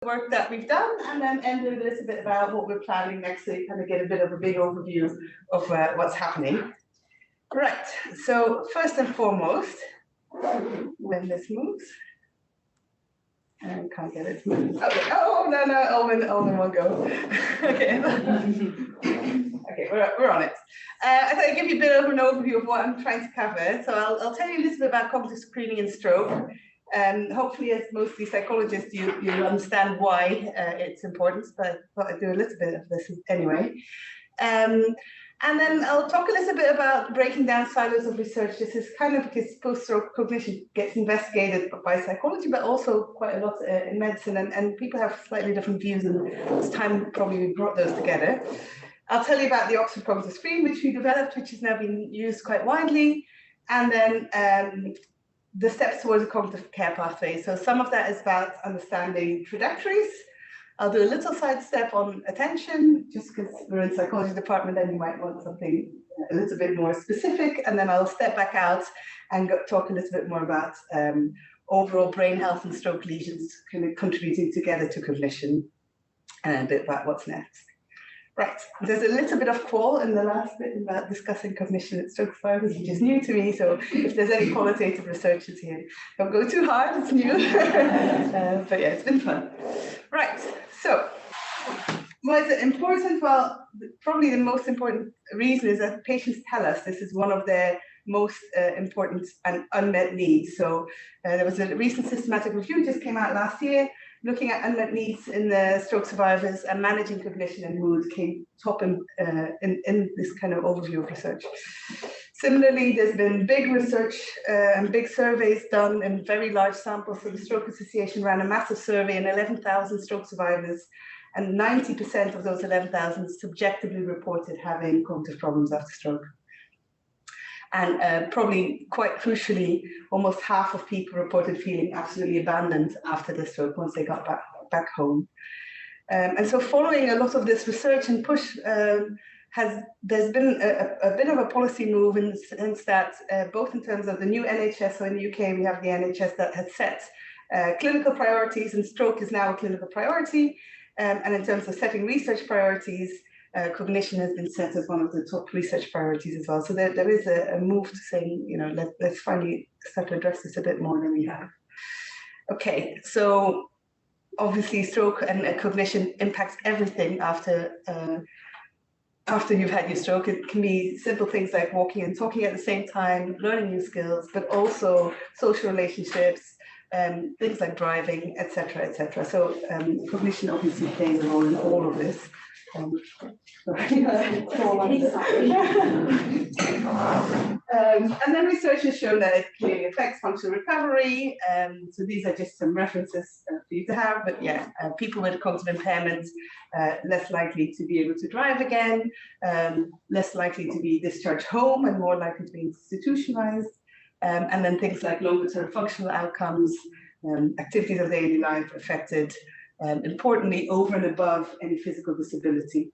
work that we've done, and then end with a little bit about what we're planning next week, kind of get a bit of a big overview of what's happening. Right, so first and foremost, when this moves, and can't get it to move. Okay, oh no, all in one go. Okay. Okay, we're on it. I thought I'd give you a bit of an overview of what I'm trying to cover. So I'll tell you a little bit about cognitive screening and stroke. Hopefully, as mostly psychologists, you understand why it's important, but I thought I'd do a little bit of this anyway. And then I'll talk a little bit about breaking down silos of research. This is kind of because post-stroke cognition gets investigated by psychology, but also quite a lot in medicine, and people have slightly different views, and it's time probably we brought those together. I'll tell you about the Oxford Cognitive Screen, which we developed, which is now being used quite widely, and then the steps towards a cognitive care pathway. So some of that is about understanding trajectories. I'll do a little sidestep on attention, just because we're in the psychology department and you might want something a little bit more specific. And then I'll step back out and talk a little bit more about overall brain health and stroke lesions kind of contributing together to cognition, and a bit about what's next. Right, there's a little bit of qual in the last bit about discussing cognition at stroke survivors, which is new to me, so if there's any qualitative researchers here, don't go too hard, it's new. But yeah, it's been fun. Right, so why is it important? Well, probably the most important reason is that patients tell us this is one of their most important and unmet needs. So there was a recent systematic review just came out last year, looking at unmet needs in the stroke survivors, and managing cognition and mood came top in this kind of overview of research. Similarly, there's been big research and big surveys done in very large samples. So the Stroke Association ran a massive survey in 11,000 stroke survivors, and 90% of those 11,000 subjectively reported having cognitive problems after stroke. And probably quite crucially, almost half of people reported feeling absolutely abandoned after the stroke once they got back home. And so following a lot of this research and push, there's been a bit of a policy move in the sense that both in terms of the new NHS, so in the UK we have the NHS that has set clinical priorities, and stroke is now a clinical priority. And in terms of setting research priorities, cognition has been set as one of the top research priorities as well. So there is a move to saying, you know, let's finally start to address this a bit more than we have. Okay, so obviously stroke and cognition impacts everything after you've had your stroke. It can be simple things like walking and talking at the same time, learning new skills, but also social relationships, things like driving, etc., etc. So cognition obviously plays a role in all of this. And then research has shown that it clearly affects functional recovery. So these are just some references for you to have, but yeah, people with cognitive impairment less likely to be able to drive again, less likely to be discharged home, and more likely to be institutionalized. And then things like longer term functional outcomes, activities of daily life affected. Importantly, over and above any physical disability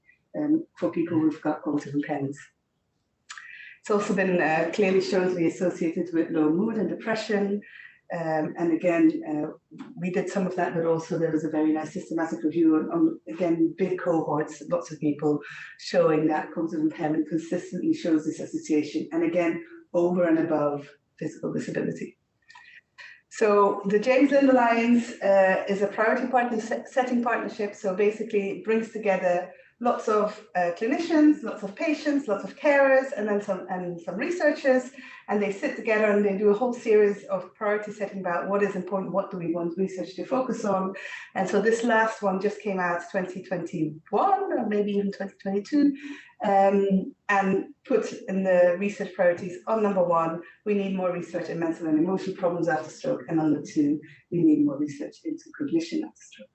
for people who've got cognitive impairments. It's also been clearly shown to be associated with low mood and depression. And again, we did some of that, but also there was a very nice systematic review on again, big cohorts, lots of people, showing that cognitive impairment consistently shows this association. And again, over and above physical disability. So the James Lind Alliance is a priority setting partnership. So basically it brings together lots of clinicians, lots of patients, lots of carers, and then some researchers, and they sit together and they do a whole series of priority setting about what is important, what do we want research to focus on. And so this last one just came out 2021 or maybe even 2022, and put in the research priorities on number 1, we need more research in mental and emotional problems after stroke, and on number 2, we need more research into cognition after stroke.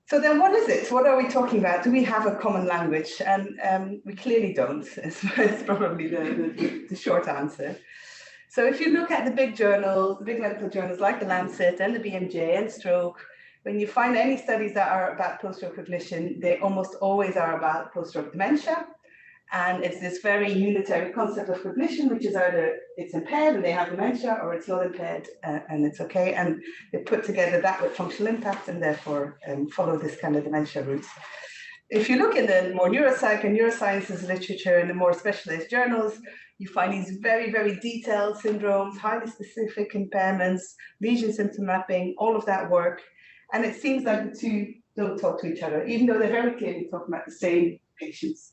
So then what is it? What are we talking about? Do we have a common language? And we clearly don't. It's probably the short answer. So if you look at the big journals, the big medical journals like the Lancet and the BMJ and Stroke, when you find any studies that are about post-stroke cognition, they almost always are about post-stroke dementia. And it's this very unitary concept of cognition, which is either it's impaired and they have dementia, or it's not impaired and it's okay. And they put together that with functional impact and therefore follow this kind of dementia route. If you look in the more neuropsych and neurosciences literature in the more specialized journals, you find these very, very detailed syndromes, highly specific impairments, lesion symptom mapping, all of that work. And it seems like the two don't talk to each other, even though they're very clearly talking about the same patients.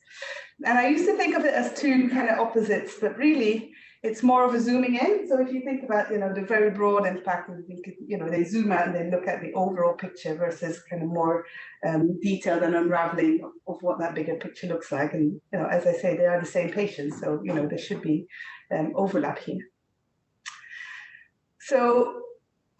And I used to think of it as two kind of opposites, but really it's more of a zooming in. So if you think about, the very broad impact, they zoom out and they look at the overall picture versus kind of more detailed and unraveling of what that bigger picture looks like. And, as I say, they are the same patients. So, there should be overlap here. So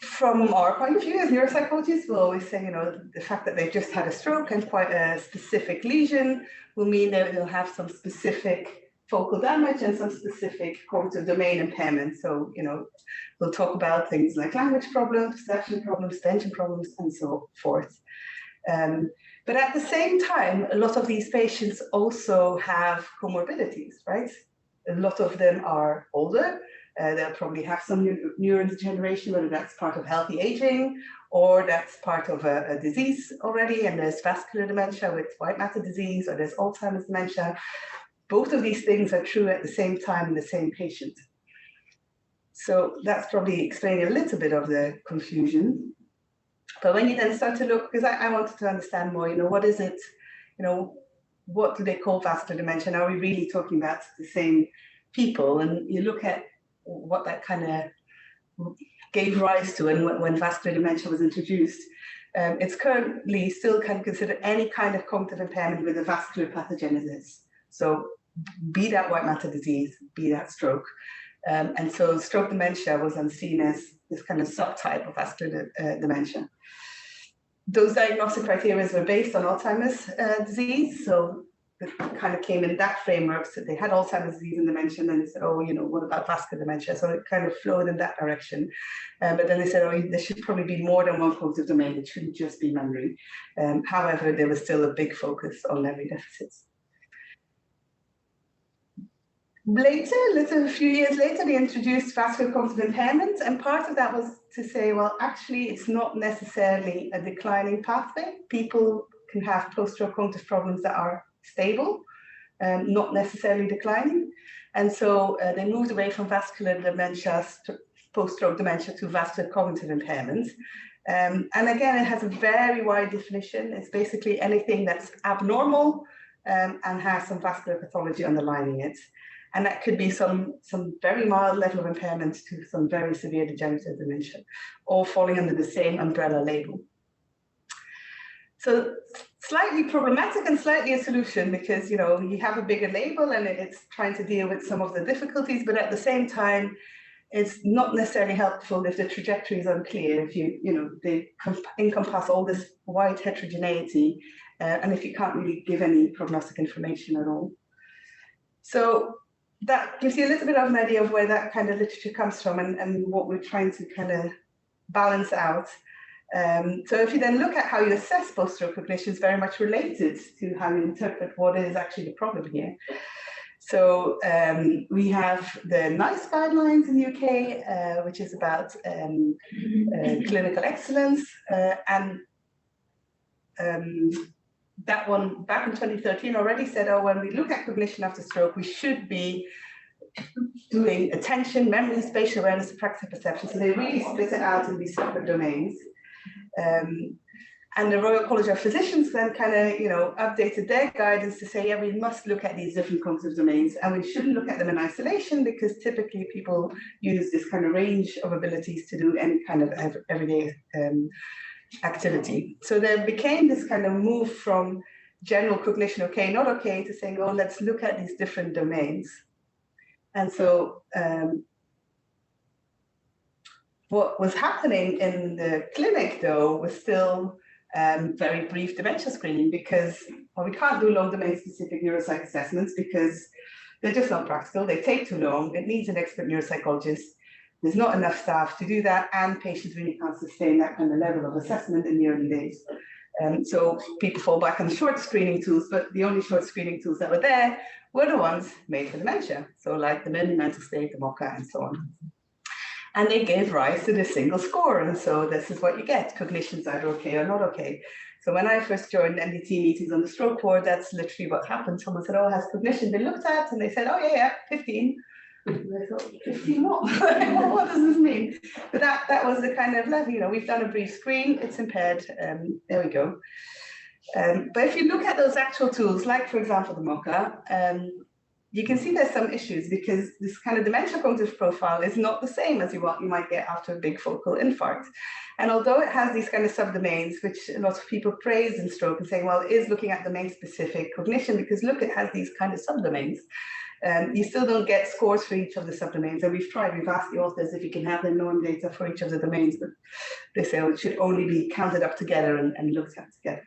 from our point of view as neuropsychologists, we'll always say, the fact that they've just had a stroke and quite a specific lesion will mean that they'll have some specific focal damage and some specific cognitive domain impairment. So, we'll talk about things like language problems, perception problems, attention problems, and so forth. But at the same time, a lot of these patients also have comorbidities, right? A lot of them are older. They'll probably have some neurodegeneration, whether that's part of healthy aging or that's part of a disease already, and there's vascular dementia with white matter disease, or there's Alzheimer's dementia. Both of these things are true at the same time in the same patient. So that's probably explaining a little bit of the confusion. But when you then start to look, because I wanted to understand more, what is it, what do they call vascular dementia? Are we really talking about the same people? And you look at what that kind of gave rise to and when vascular dementia was introduced. It's currently still kind of considered any kind of cognitive impairment with a vascular pathogenesis. So be that white matter disease, be that stroke. And so stroke dementia was then seen as this kind of subtype of vascular dementia. Those diagnostic criteria were based on Alzheimer's disease. So it kind of came in that framework. So they had Alzheimer's disease and dementia, and then they said, what about vascular dementia? So it kind of flowed in that direction. But then they said, there should probably be more than one cognitive domain. It shouldn't just be memory. However, there was still a big focus on memory deficits. Later, a few years later, they introduced vascular cognitive impairment, and part of that was to say, well, actually, it's not necessarily a declining pathway. People can have post-stroke cognitive problems that are stable, not necessarily declining. And so they moved away from vascular dementia, post-stroke dementia, to vascular cognitive impairment. And again, it has a very wide definition. It's basically anything that's abnormal and has some vascular pathology underlying it. And that could be some very mild level of impairment to some very severe degenerative dementia, all falling under the same umbrella label. So slightly problematic and slightly a solution, because you have a bigger label and it's trying to deal with some of the difficulties, but at the same time, it's not necessarily helpful if the trajectory is unclear, if they encompass all this wide heterogeneity, and if you can't really give any prognostic information at all. So that gives you a little bit of an idea of where that kind of literature comes from and what we're trying to kind of balance out. So if you then look at how you assess post-stroke cognition, is very much related to how you interpret what is actually the problem here. So we have the NICE guidelines in the UK, which is about clinical excellence, and that one back in 2013 already said, when we look at cognition after stroke, we should be doing attention, memory, spatial awareness, and practical perception. So they really split it out in these separate domains. And the Royal College of Physicians then kind of, updated their guidance to say, we must look at these different cognitive domains, and we shouldn't look at them in isolation, because typically people use this kind of range of abilities to do any kind of everyday activity. So there became this kind of move from general cognition, okay, not okay, to saying, let's look at these different domains. And so what was happening in the clinic, though, was still very brief dementia screening, because we can't do long domain-specific neuropsych assessments because they're just not practical. They take too long. It needs an expert neuropsychologist. There's not enough staff to do that, and patients really can't sustain that kind of level of assessment in the early days. So people fall back on short screening tools, but the only short screening tools that were there were the ones made for dementia. So like the mental state, the MOCA, and so on. And they gave rise to this single score. And so this is what you get. Cognition's either okay or not okay. So when I first joined NDT meetings on the stroke ward, that's literally what happened. Someone said, oh, has cognition been looked at? And they said, oh, yeah, 15. And I thought, 15 what? What does this mean? But that was the kind of level, we've done a brief screen, it's impaired, there we go. But if you look at those actual tools, like for example, the MOCA, you can see there's some issues because this kind of dementia cognitive profile is not the same as what you might get after a big focal infarct. And although it has these kind of subdomains, which a lot of people praise in stroke and saying, well, it is looking at domain-specific cognition because look, it has these kind of subdomains. You still don't get scores for each of the subdomains. And we've asked the authors if you can have the norm data for each of the domains, but they say it should only be counted up together and looked at together.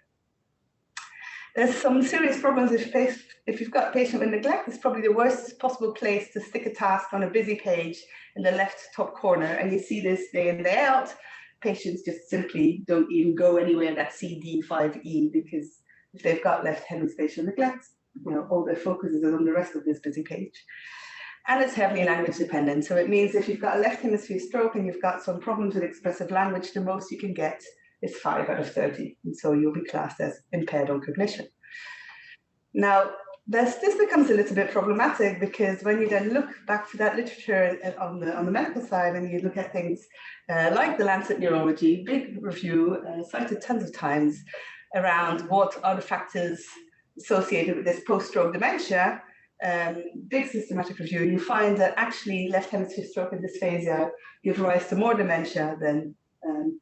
There's some serious problems if you've got a patient with neglect. It's probably the worst possible place to stick a task on a busy page in the left top corner. And you see this day in, day out. Patients just simply don't even go anywhere that CD5E because if they've got left hemispatial neglect, all their focus is on the rest of this busy page. And it's heavily language dependent. So it means if you've got a left hemisphere stroke and you've got some problems with expressive language, the most you can get is 5 out of 30. And so you'll be classed as impaired on cognition. Now, this becomes a little bit problematic because when you then look back to that literature on the medical side and you look at things like the Lancet Neurology, big review, cited tons of times around what are the factors associated with this post-stroke dementia, big systematic review, you find that actually left hemisphere stroke and dysphasia give rise to more dementia than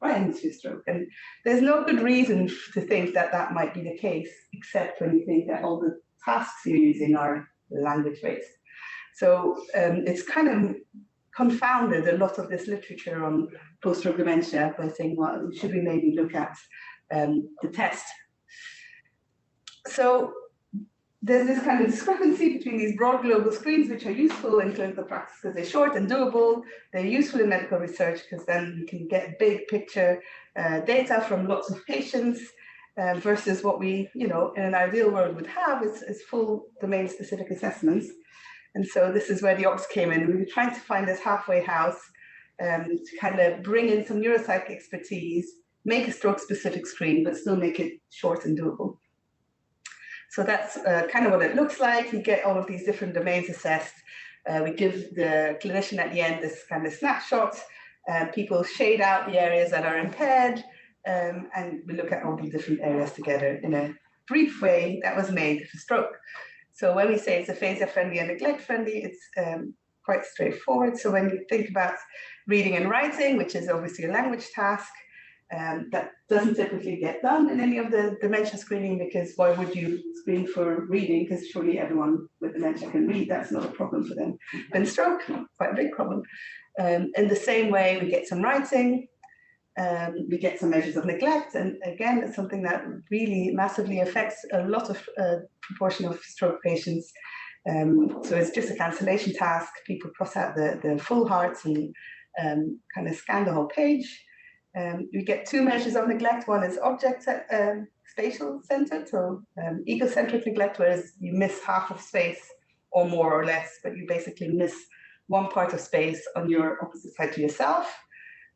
right hemisphere stroke. And there's no good reason to think that that might be the case, except when you think that all the tasks you're using are language-based. So it's kind of confounded a lot of this literature on post-stroke dementia by saying, well, should we maybe look at the test? So there's this kind of discrepancy between these broad global screens, which are useful in clinical practice because they're short and doable. They're useful in medical research because then you can get big picture data from lots of patients versus what we, in an ideal world would have is full domain-specific assessments. And so this is where the OX came in. We were trying to find this halfway house to kind of bring in some neuropsych expertise, make a stroke-specific screen, but still make it short and doable. So that's kind of what it looks like. We get all of these different domains assessed. We give the clinician at the end this kind of snapshot. People shade out the areas that are impaired, and we look at all the different areas together in a brief way that was made for stroke. So when we say it's aphasia-friendly and neglect-friendly, it's quite straightforward. So when you think about reading and writing, which is obviously a language task, that doesn't typically get done in any of the dementia screening because why would you screen for reading? Because surely everyone with dementia can read. That's not a problem for them. But in stroke, quite a big problem. In the same way, we get some writing, we get some measures of neglect. And again, it's something that really massively affects a lot of proportion of stroke patients. So it's just a cancellation task. People cross out the full hearts and kind of scan the whole page. We get 2 measures of neglect. One is object spatial centered, so egocentric neglect, whereas you miss half of space or more or less, but you basically miss one part of space on your opposite side to yourself,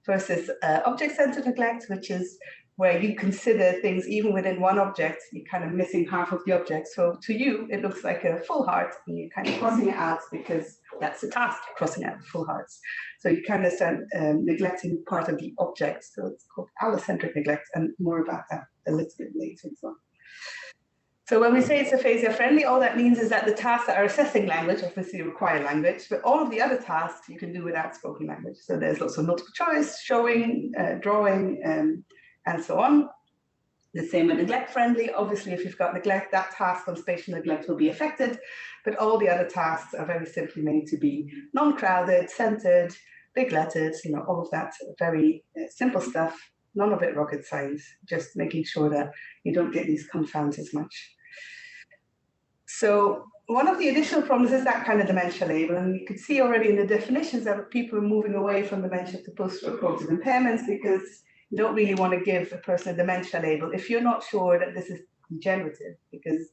versus object-centered neglect, which is where you consider things even within one object, you're kind of missing half of the object. So to you, it looks like a full heart, and you're kind of crossing it out because that's the task, crossing out full hearts. So you kind of start neglecting part of the object. So it's called allocentric neglect, and more about that a little bit later as well. So when we say it's aphasia friendly, all that means is that the tasks that are assessing language obviously require language, but all of the other tasks you can do without spoken language. So there's lots of multiple choice, showing, drawing, and so on. The same with neglect friendly. Obviously, if you've got neglect, that task on spatial neglect will be affected, but all the other tasks are very simply made to be non-crowded, centered, big letters, all of that very simple stuff. None of it rocket science, just making sure that you don't get these confounds as much. So one of the additional problems is that kind of dementia label, and you can see already in the definitions that people are moving away from dementia to post-stroke cognitive impairments because You don't really want to give a person a dementia label if you're not sure that this is degenerative, because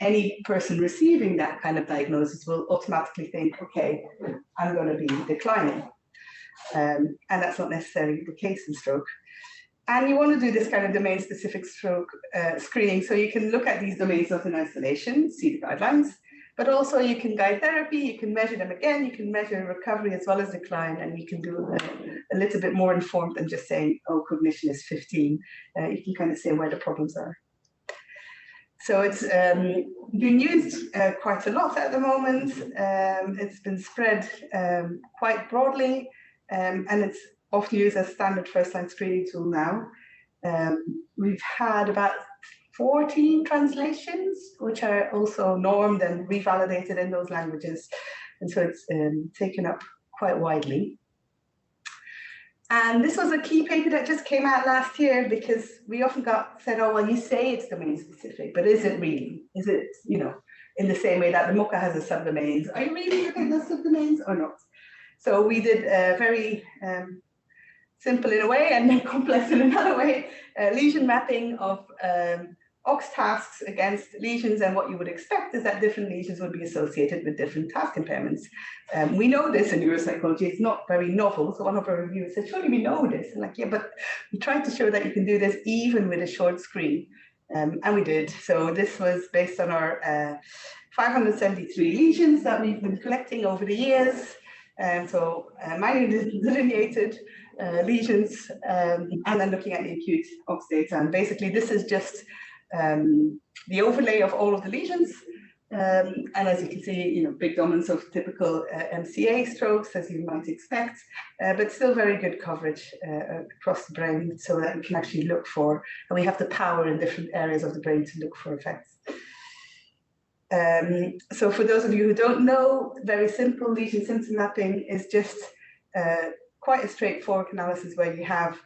any person receiving that kind of diagnosis will automatically think, okay, I'm going to be declining. And that's not necessarily the case in stroke. And you want to do this kind of domain-specific stroke screening, so you can look at these domains not in isolation, see the guidelines, but also you can guide therapy, you can measure them again, you can measure recovery as well as decline, and you can do a little bit more informed than just saying, oh, cognition is 15. You can kind of say where the problems are. So it's been used quite a lot at the moment. It's been spread quite broadly, and it's often used as standard first-line screening tool now. We've had about 14 translations, which are also normed and revalidated in those languages. And so it's taken up quite widely. And this was a key paper that just came out last year, because we often got said, oh, well, you say it's domain specific, but is it really? Is it, you know, in the same way that the MOCA has a subdomains, are you really looking at those subdomains or not? So we did a very simple in a way and then complex in another way, lesion mapping of OX tasks against lesions, and what you would expect is that different lesions would be associated with different task impairments. We know this in neuropsychology, it's not very novel, so one of our reviewers said, surely we know this. And like, yeah, but we tried to show that you can do this even with a short screen, and we did. So this was based on our 573 lesions that we've been collecting over the years, so minor delineated lesions, and then looking at the acute OX data. And basically this is just the overlay of all of the lesions, and as you can see, you know, big dominance of typical MCA strokes, as you might expect, but still very good coverage across the brain, so that we can actually look for, and we have the power in different areas of the brain to look for effects. So for those of you who don't know, very simple lesion symptom mapping is just quite a straightforward analysis where you have,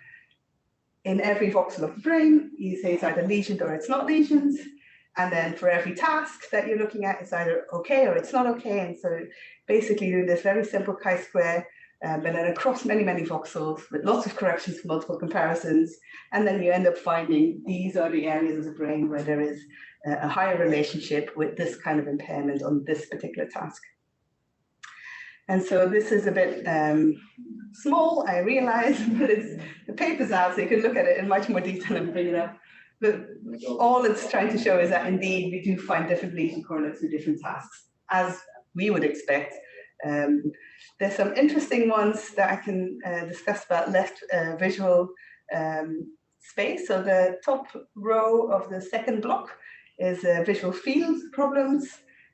in every voxel of the brain, you say it's either lesioned or it's not lesions. And then for every task that you're looking at, it's either okay or it's not okay. And so basically doing this very simple chi-square, and then across many, many voxels with lots of corrections for multiple comparisons. And then you end up finding these are the areas of the brain where there is a higher relationship with this kind of impairment on this particular task. And so this is a bit small, I realize, but the paper's out, so you can look at it in much more detail and bring it up. But all it's trying to show is that indeed we do find different lesion correlates with different tasks, as we would expect. There's some interesting ones that I can discuss about left visual space. So the top row of the second block is visual field problems.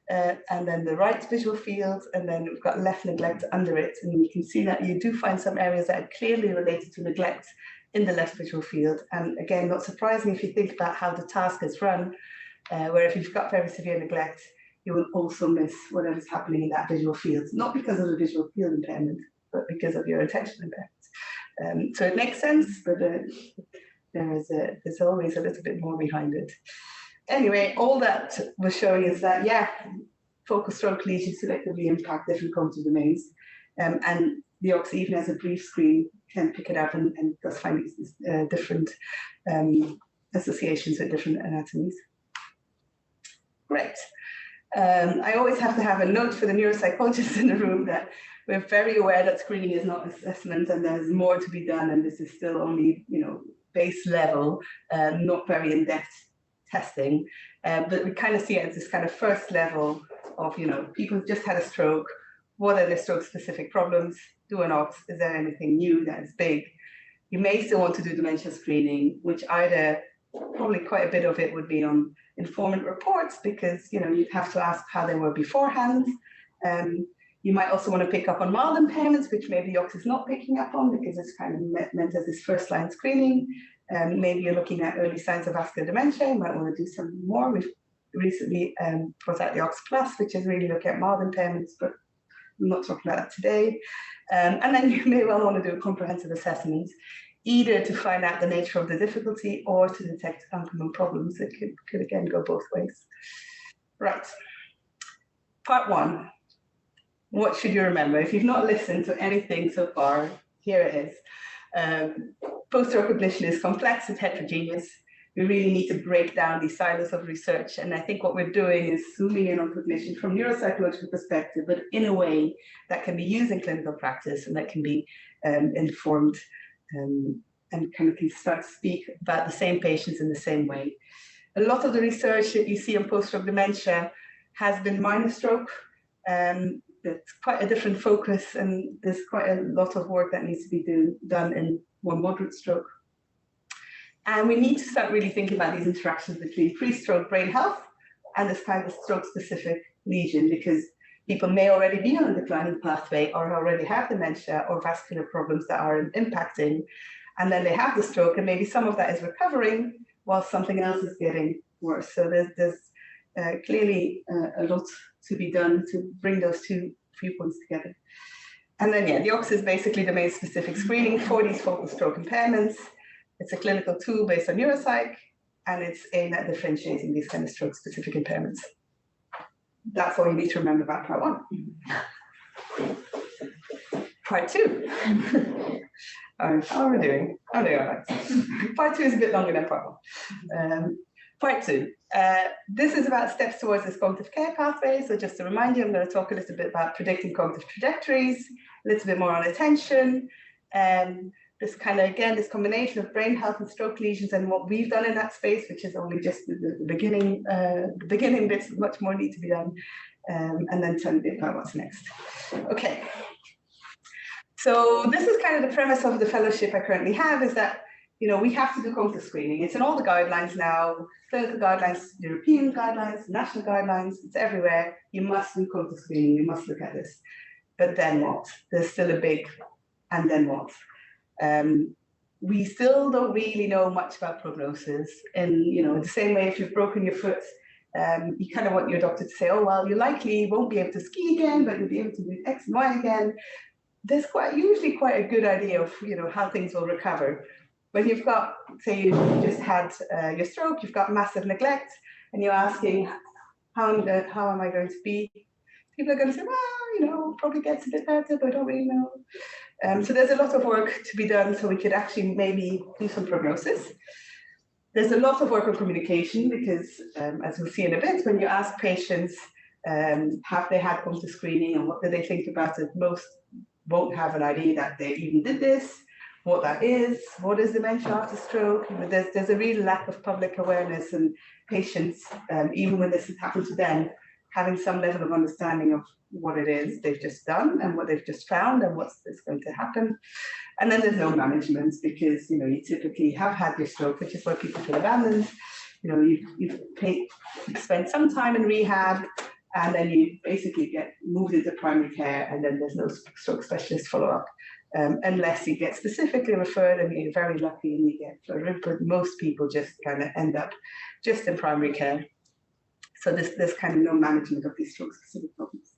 And then the right visual field, and then we've got left neglect under it. And you can see that you do find some areas that are clearly related to neglect in the left visual field. And again, not surprising if you think about how the task is run, where if you've got very severe neglect, you will also miss whatever's happening in that visual field, not because of the visual field impairment, but because of your attention impairment. So it makes sense, but there's always a little bit more behind it. Anyway, all that was showing is that, yeah, focal stroke lesions selectively impact different cognitive domains, and the OX, even as a brief screen, can pick it up and does find these different associations with different anatomies. Great. I always have to have a note for the neuropsychologists in the room that we're very aware that screening is not assessment and there's more to be done, and this is still only, you know, base level, not very in-depth testing, but we kind of see it as this kind of first level of, you know, people who've just had a stroke. What are their stroke-specific problems? Do an OX? Is there anything new that is big? You may still want to do dementia screening, which either, probably quite a bit of it would be on informant reports, because, you know, you'd have to ask how they were beforehand. You might also want to pick up on mild impairments, which maybe OX is not picking up on because it's kind of meant as this first-line screening. Maybe you're looking at early signs of vascular dementia. You might want to do some more. We've recently brought out the OX Plus, which is really looking at mild impairments, but I'm not talking about that today. And then you may well want to do a comprehensive assessment, either to find out the nature of the difficulty or to detect uncommon problems. It could again go both ways. Right. Part one. What should you remember? If you've not listened to anything so far, here it is. post-stroke cognition is complex, it's heterogeneous. We really need to break down these silos of research. And I think what we're doing is zooming in on cognition from neuropsychological perspective, but in a way that can be used in clinical practice and that can be informed and kind of can start to speak about the same patients in the same way. A lot of the research that you see on post-stroke dementia has been minor stroke. It's quite a different focus, and there's quite a lot of work that needs to be done in more moderate stroke. And we need to start really thinking about these interactions between pre-stroke brain health and this kind of stroke-specific lesion, because people may already be on a declining pathway or already have dementia or vascular problems that are impacting, and then they have the stroke, and maybe some of that is recovering while something else is getting worse. So there's clearly a lot to be done to bring those two viewpoints together. And then, yeah, the OX is basically domain-specific screening for these focal stroke impairments. It's a clinical tool based on neuropsych, and it's aimed at differentiating these kind of stroke-specific impairments. That's all you need to remember about part one. Part two. How are we doing? I'm doing all right. Part two is a bit longer than part one. Part two. This is about steps towards this cognitive care pathway. So just to remind you, I'm going to talk a little bit about predicting cognitive trajectories, a little bit more on attention, this kind of, again, this combination of brain health and stroke lesions and what we've done in that space, which is only just the beginning bits, much more need to be done, and then tell you a bit about what's next. Okay. So this is kind of the premise of the fellowship I currently have, is that, you know, we have to do cognitive screening. It's in all the guidelines now, clinical guidelines, European guidelines, national guidelines, it's everywhere. You must do cognitive screening, you must look at this. But then what? There's still a big, and then what? We still don't really know much about prognosis. And, you know, the same way if you've broken your foot, you kind of want your doctor to say, oh, well, you likely won't be able to ski again, but you'll be able to do X and Y again. There's usually quite a good idea of, you know, how things will recover. When you've got, say you just had your stroke, you've got massive neglect, and you're asking, how am I going to be? People are going to say, well, you know, probably gets a bit better, but I don't really know. So there's a lot of work to be done so we could actually maybe do some prognosis. There's a lot of work on communication because, as we'll see in a bit, when you ask patients, have they had cognitive screening and what do they think about it, most won't have an idea that they even did this, what that is, what is dementia after stroke. You know, there's a real lack of public awareness, and patients, even when this has happened to them, having some level of understanding of what it is they've just done and what they've just found and what's going to happen. And then there's no management because, you know, you typically have had your stroke, which is why people feel abandoned. You know, you've spent some time in rehab, and then you basically get moved into primary care, and then there's no stroke specialist follow-up, unless you get specifically referred and you're very lucky and you get referred, but most people just kind of end up just in primary care. So there's kind of no management of these stroke-specific problems.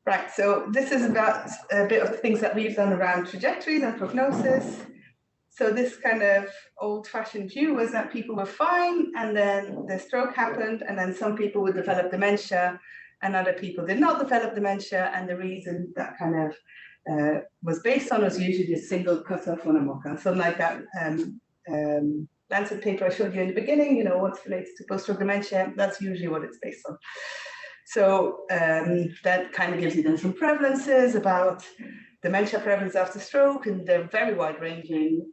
Right, so this is about a bit of the things that we've done around trajectories and prognosis. So this kind of old-fashioned view was that people were fine, and then the stroke happened, and then some people would develop dementia, and other people did not develop dementia, and the reason that kind of was based on was usually a single cutoff on a mocha. So like that Lancet paper I showed you in the beginning, you know, what's related to post-stroke dementia, that's usually what it's based on. So that kind of gives you then some prevalences about dementia prevalence after stroke, and they're very wide-ranging,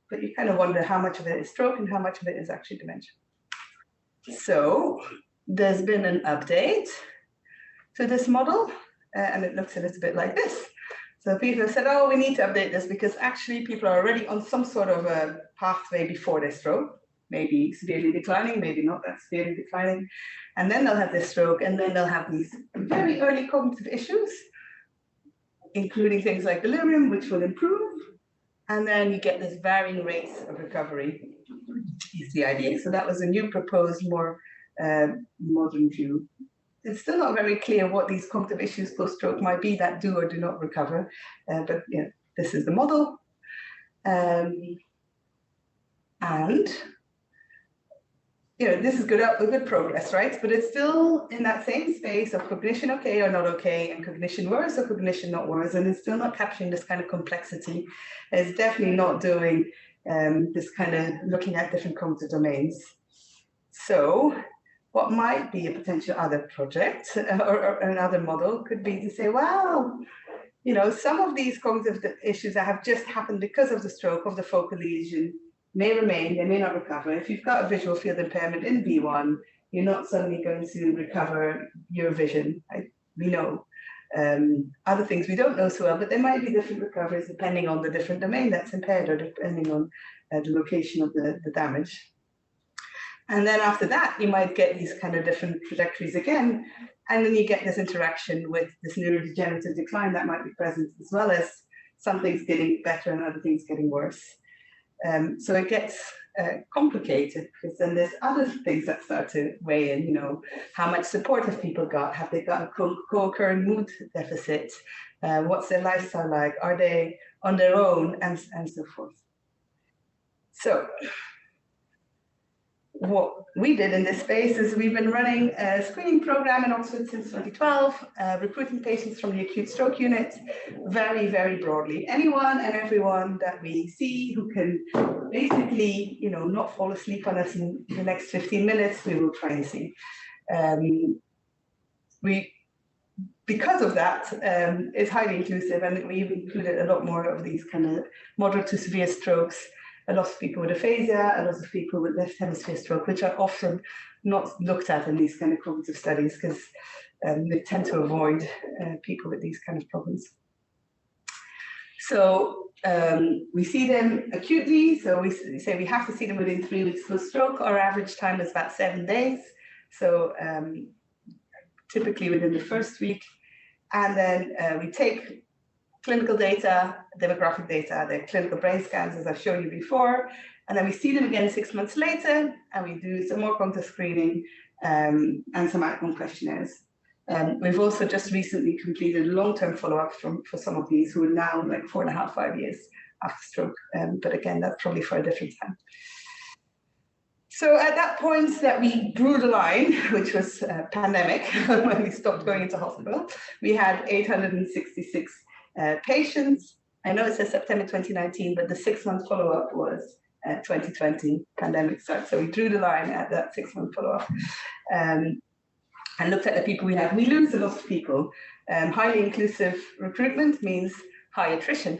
but you kind of wonder how much of it is stroke and how much of it is actually dementia. So there's been an update to this model, and it looks a little bit like this. So people have said, oh, we need to update this because actually people are already on some sort of a pathway before their stroke, maybe severely declining, maybe not that severely declining, and then they'll have this stroke, and then they'll have these very early cognitive issues, including things like delirium, which will improve, and then you get this varying rates of recovery, is the idea. So that was a new proposed, more modern view. It's still not very clear what these cognitive issues post-stroke might be that do or do not recover, but yeah, this is the model. And this is good progress, right? But it's still in that same space of cognition okay or not okay, and cognition worse or cognition not worse, and it's still not capturing this kind of complexity. It's definitely not doing this kind of looking at different cognitive domains. So what might be a potential other project or another model could be to say, well, some of these cognitive issues that have just happened because of the stroke, of the focal lesion, may remain, they may not recover. If you've got a visual field impairment in B1, you're not suddenly going to recover your vision. We know. Other things we don't know so well, but there might be different recoveries depending on the different domain that's impaired or depending on the location of the damage. And then after that, you might get these kind of different trajectories again, and then you get this interaction with this neurodegenerative decline that might be present, as well as some things getting better and other things getting worse. So it gets complicated, because then there's other things that start to weigh in, how much support have people got? Have they got a co-occurring mood deficit? What's their lifestyle like? Are they on their own? And so forth. So what we did in this space is we've been running a screening program in Oxford since 2012, recruiting patients from the acute stroke unit very, very broadly. Anyone and everyone that we see who can basically, not fall asleep on us in the next 15 minutes, we will try and see. Because of that, it's highly inclusive, and we've included a lot more of these kind of moderate to severe strokes, a lot of people with aphasia, a lot of people with left hemisphere stroke, which are often not looked at in these kind of cognitive studies, because they tend to avoid people with these kind of problems. So we see them acutely, so we say we have to see them within 3 weeks post-stroke. Our average time is about 7 days, so typically within the first week. And then we take clinical data, demographic data, the clinical brain scans, as I've shown you before, and then we see them again 6 months later, and we do some more cognitive screening and some outcome questionnaires. We've also just recently completed long-term follow-up for some of these who are now like 4.5, 5 years after stroke, but again, that's probably for a different time. So at that point that we drew the line, which was pandemic, when we stopped going into hospital, we had 866 patients. I know it says September 2019, but the 6-month follow-up was 2020, pandemic started. So we drew the line at that 6-month follow-up and looked at the people we have. We lose a lot of people. Highly inclusive recruitment means high attrition.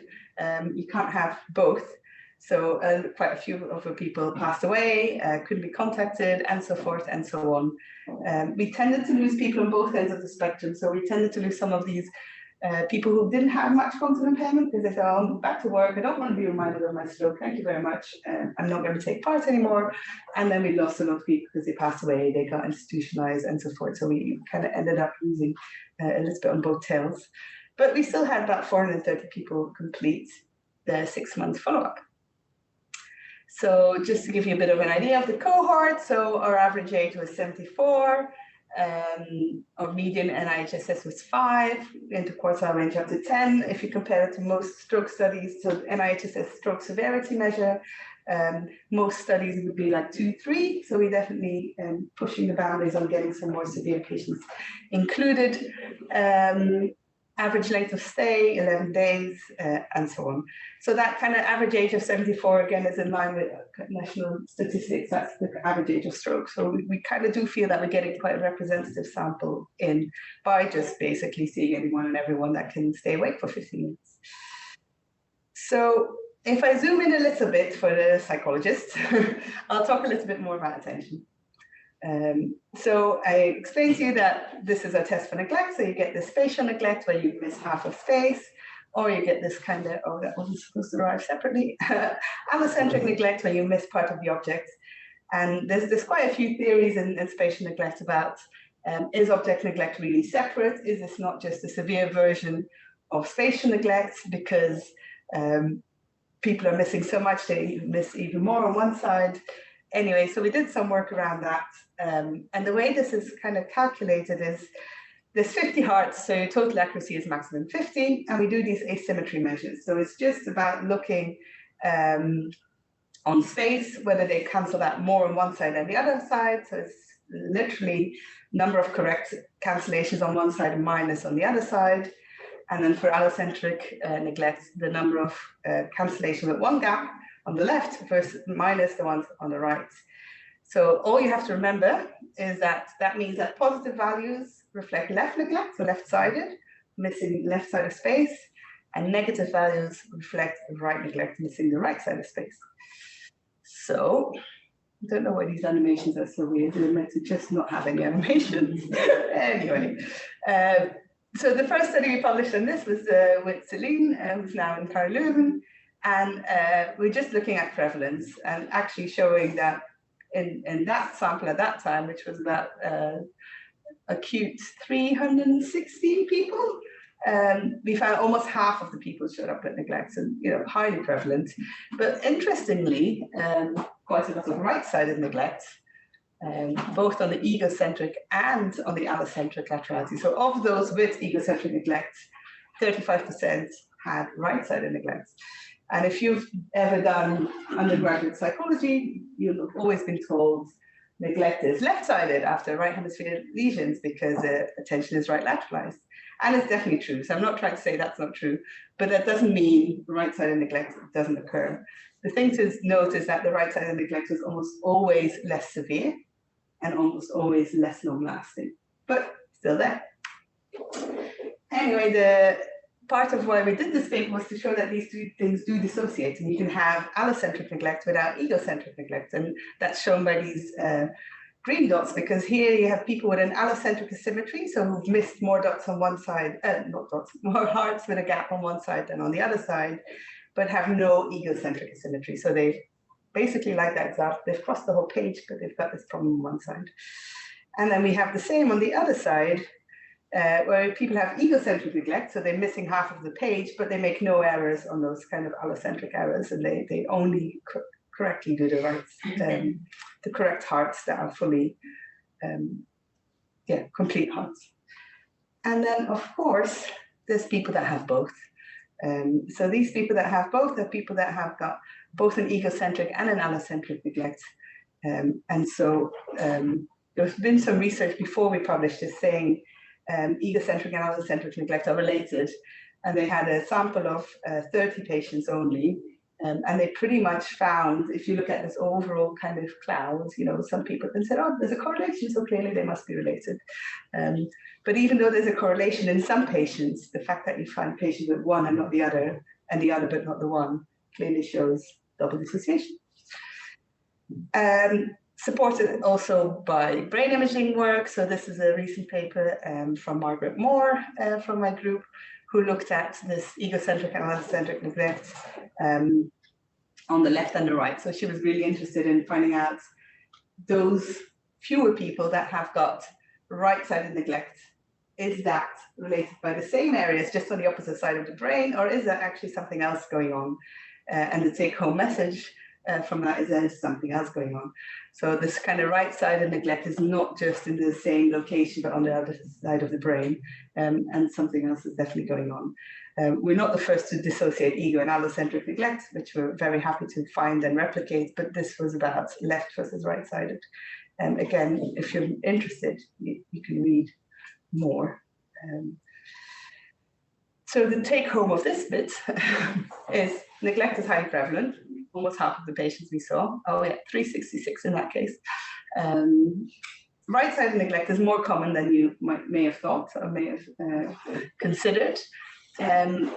You can't have both. So quite a few of the people passed away, couldn't be contacted, and so forth and so on. We tended to lose people on both ends of the spectrum. So we tended to lose some of these people who didn't have much cognitive impairment, because they said, oh, I'm back to work, I don't want to be reminded of my stroke, thank you very much, I'm not going to take part anymore. And then we lost a lot of people because they passed away, they got institutionalized and so forth. So we kind of ended up losing a little bit on both tails. But we still had about 430 people complete the 6-month follow-up. So just to give you a bit of an idea of the cohort, so our average age was 74, our median NIHSS was 5, interquartile range up to 10. If you compare it to most stroke studies, so NIHSS stroke severity measure, most studies would be like 2, 3. So we're definitely pushing the boundaries on getting some more severe patients included. Average length of stay, 11 days, and so on. So that kind of average age of 74, again, is in line with national statistics. That's the average age of stroke. So we kind of do feel that we're getting quite a representative sample in by just basically seeing anyone and everyone that can stay awake for 15 minutes. So if I zoom in a little bit for the psychologist, I'll talk a little bit more about attention. So I explained to you that this is a test for neglect. So you get this spatial neglect where you miss half of space, or you get this kind of, oh, that wasn't supposed to arrive separately, allocentric neglect where you miss part of the object. And there's quite a few theories in spatial neglect about, is object neglect really separate? Is this not just a severe version of spatial neglect because people are missing so much, they miss even more on one side? Anyway, so we did some work around that. And the way this is kind of calculated is there's 50 hearts, so total accuracy is maximum 50, and we do these asymmetry measures. So it's just about looking on space, whether they cancel that more on one side than the other side. So it's literally number of correct cancellations on one side minus on the other side. And then for allocentric neglect, the number of cancellations with one gap on the left versus minus the ones on the right. So all you have to remember is that means that positive values reflect left neglect, so left-sided, missing left side of space, and negative values reflect right neglect, missing the right side of space. So I don't know why these animations are so weird. They're meant to just not have any animations. Anyway, so the first study we published on this was with Celine, who's now in KU Leuven, and we're just looking at prevalence and actually showing that in that sample at that time, which was about acute 316 people, we found almost half of the people showed up with neglect, and highly prevalent. But interestingly, quite a lot of right-sided neglect, both on the egocentric and on the allocentric laterality. So of those with egocentric neglect, 35% had right-sided neglect. And if you've ever done undergraduate psychology, you'll have always been told neglect is left-sided after right hemisphere lesions because attention is right lateralized. And it's definitely true. So I'm not trying to say that's not true, but that doesn't mean right-sided neglect doesn't occur. The thing to note is that the right-sided neglect is almost always less severe and almost always less long-lasting, but still there. Anyway, the part of why we did this paper was to show that these two things do dissociate, and you can have allocentric neglect without egocentric neglect, and that's shown by these green dots, because here you have people with an allocentric asymmetry, so who've missed more dots on one side, not dots, more hearts with a gap on one side than on the other side, but have no egocentric asymmetry. So they've basically, like that example, they've crossed the whole page, but they've got this problem on one side. And then we have the same on the other side, where people have egocentric neglect, so they're missing half of the page, but they make no errors on those kind of allocentric errors, and they only correctly do the right, the correct hearts that are fully, complete hearts. And then, of course, there's people that have both. So these people that have both are people that have got both an egocentric and an allocentric neglect. And so there's been some research before we published this saying egocentric and allocentric neglect are related. And they had a sample of 30 patients only. And they pretty much found, if you look at this overall kind of cloud, some people then said, oh, there's a correlation, so clearly they must be related. But even though there's a correlation in some patients, the fact that you find patients with one and not the other, and the other but not the one, clearly shows double dissociation. Supported also by brain imaging work. So this is a recent paper from Margaret Moore from my group, who looked at this egocentric and allocentric neglect on the left and the right. So she was really interested in finding out those fewer people that have got right-sided neglect. Is that related by the same areas, just on the opposite side of the brain, or is that actually something else going on? And the take-home message from that is there's something else going on. So this kind of right-sided neglect is not just in the same location, but on the other side of the brain, and something else is definitely going on. We're not the first to dissociate ego and allocentric neglect, which we're very happy to find and replicate, but this was about left versus right-sided. Again, if you're interested, you can read more. So the take-home of this bit is neglect is highly prevalent. Almost half of the patients we saw. Oh yeah, 366 in that case. Right-sided neglect is more common than you may have thought or may have considered. And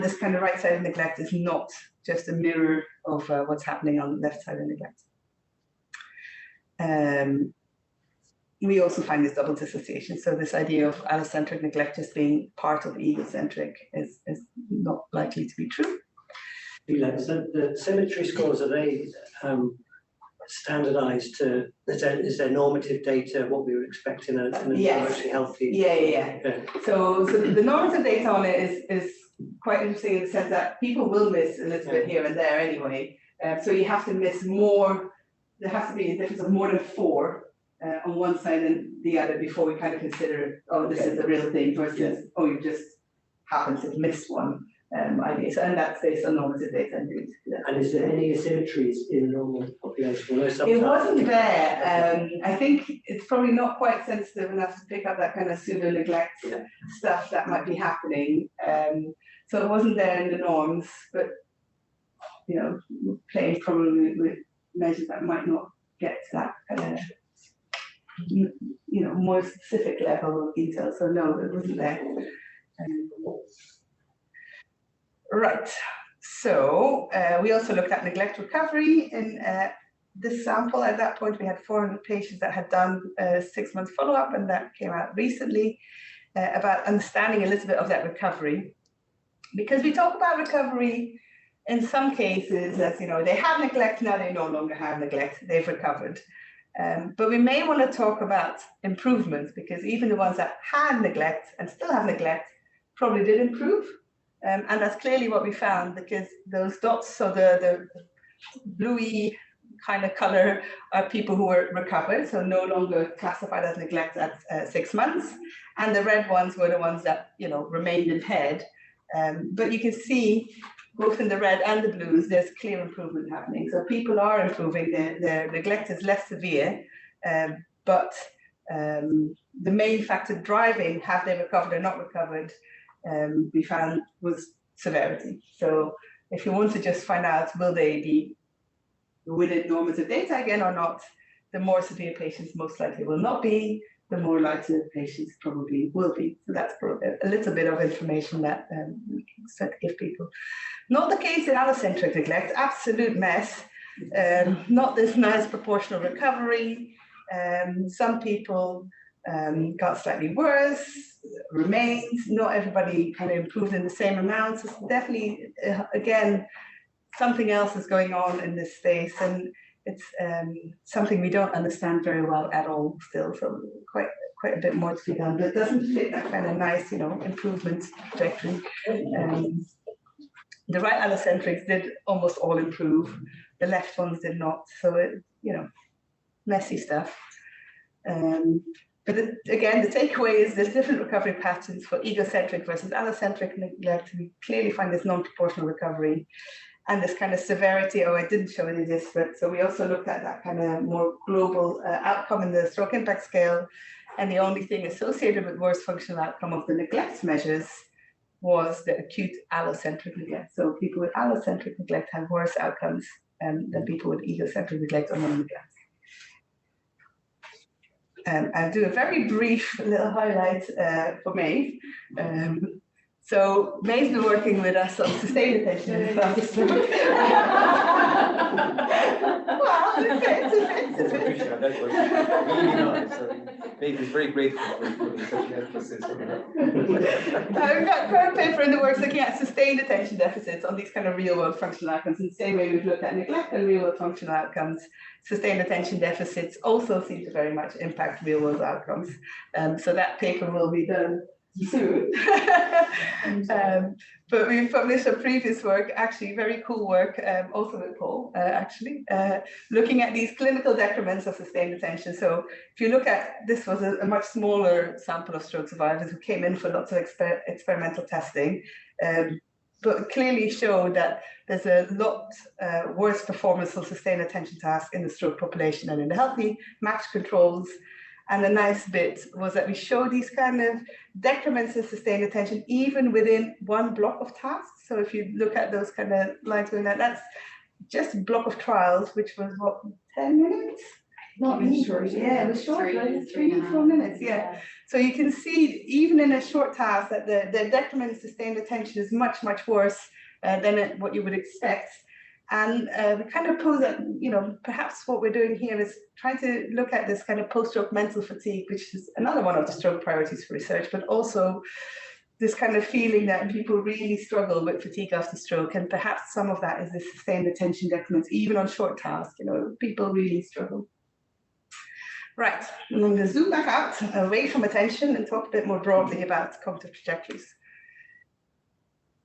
this kind of right-sided neglect is not just a mirror of what's happening on the left-sided neglect. We also find this double dissociation. So this idea of allocentric neglect just being part of egocentric is not likely to be true. So the symmetry scores, are they standardized to, is there normative data, what we were expecting in a yes. healthy? Yeah. So the normative data on it is quite interesting in the sense that people will miss a little bit here and there anyway. So you have to miss more, there has to be a difference of more than 4 on one side and the other before we kind of consider, oh, this is the real thing versus, oh, you just happen to have missed one. ideas, and that's based on normative data indeed. Yeah. And is there any asymmetries in the normal population? It wasn't there. I think it's probably not quite sensitive enough to pick up that kind of pseudo-neglect stuff that might be happening. So it wasn't there in the norms, but you know, playing probably with measures that might not get to that kind of, you know, more specific level of detail. So no, it wasn't there. Right. So we also looked at neglect recovery in this sample. At that point, we had 400 patients that had done 6 months follow-up, and that came out recently about understanding a little bit of that recovery. Because we talk about recovery in some cases as, you know, they have neglect, now they no longer have neglect, they've recovered. But we may want to talk about improvements, because even the ones that had neglect and still have neglect probably did improve. And that's clearly what we found, because those dots, so the bluey kind of color are people who were recovered, so no longer classified as neglect at 6 months. And the red ones were the ones that, you know, remained impaired. But you can see both in the red and the blues, there's clear improvement happening. So people are improving, their neglect is less severe, but the main factor driving have they recovered or not recovered, we found was severity. So if you want to just find out, will they be within normative data again or not, the more severe patients most likely will not be, the more likely the patients probably will be. So that's probably a little bit of information that we can start to give people. Not the case in allocentric neglect, absolute mess. Not this nice proportional recovery. Some people got slightly worse, remains. Not everybody kind of improved in the same amount. It's definitely, again, something else is going on in this space, and it's something we don't understand very well at all still. So quite a bit more to be done, but it doesn't fit that kind of nice, you know, improvement trajectory. The right allocentrics did almost all improve. The left ones did not. So it, you know, messy stuff. But again, the takeaway is there's different recovery patterns for egocentric versus allocentric neglect. We clearly find this non-proportional recovery and this kind of severity. Oh, I didn't show any of this, but so we also looked at that kind of more global outcome in the stroke impact scale. And the only thing associated with worse functional outcome of the neglect measures was the acute allocentric neglect. So people with allocentric neglect have worse outcomes than people with egocentric neglect or non-neglect. I'll do a very brief little highlight for Maeve. So Maeve's been working with us on sustained attention. Well, Maeve is very grateful for such an emphasis on that. We've got a current paper in the works looking at sustained attention deficits on these kind of real-world functional outcomes. In the same way we've looked at neglect and real-world functional outcomes, sustained attention deficits also seem to very much impact real-world outcomes. So that paper will be done soon. But we've published a previous work, actually very cool work, also with Paul, actually, looking at these clinical decrements of sustained attention. So if you look at, this was a much smaller sample of stroke survivors who came in for lots of experimental testing, but clearly showed that there's a lot worse performance of sustained attention tasks in the stroke population than in the healthy matched controls. And the nice bit was that we show these kind of decrements in sustained attention even within one block of tasks. So if you look at those kind of lines going that, that's just a block of trials, which was what, 10 minutes? Not really short. Yeah, it was short, like 3 to 4 minutes. Yeah. So you can see even in a short task that the decrement in sustained attention is much, much worse than what you would expect. And we kind of pose that, you know, perhaps what we're doing here is trying to look at this kind of post-stroke mental fatigue, which is another one of the stroke priorities for research, but also this kind of feeling that people really struggle with fatigue after stroke. And perhaps some of that is the sustained attention decrements, even on short tasks, you know, people really struggle. Right, I'm going to zoom back out, away from attention, and talk a bit more broadly about cognitive trajectories.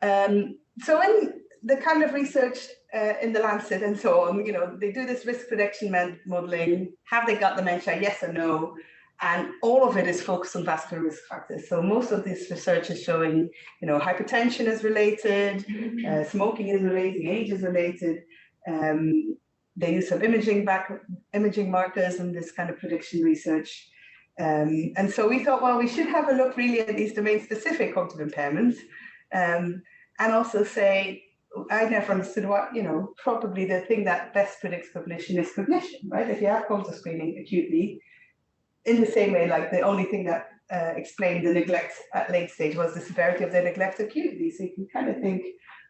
So in the kind of research in the Lancet and so on, you know, they do this risk prediction modeling. Have they got dementia? Yes or no? And all of it is focused on vascular risk factors. So most of this research is showing, hypertension is related, smoking is related, age is related. They use some imaging markers in this kind of prediction research. And so we thought, well, we should have a look really at these domain-specific cognitive impairments, and also say, I never understood what, probably the thing that best predicts cognition is cognition, right? If you have cognitive screening acutely, in the same way, like the only thing that explained the neglect at late stage was the severity of the neglect acutely. So you can kind of think,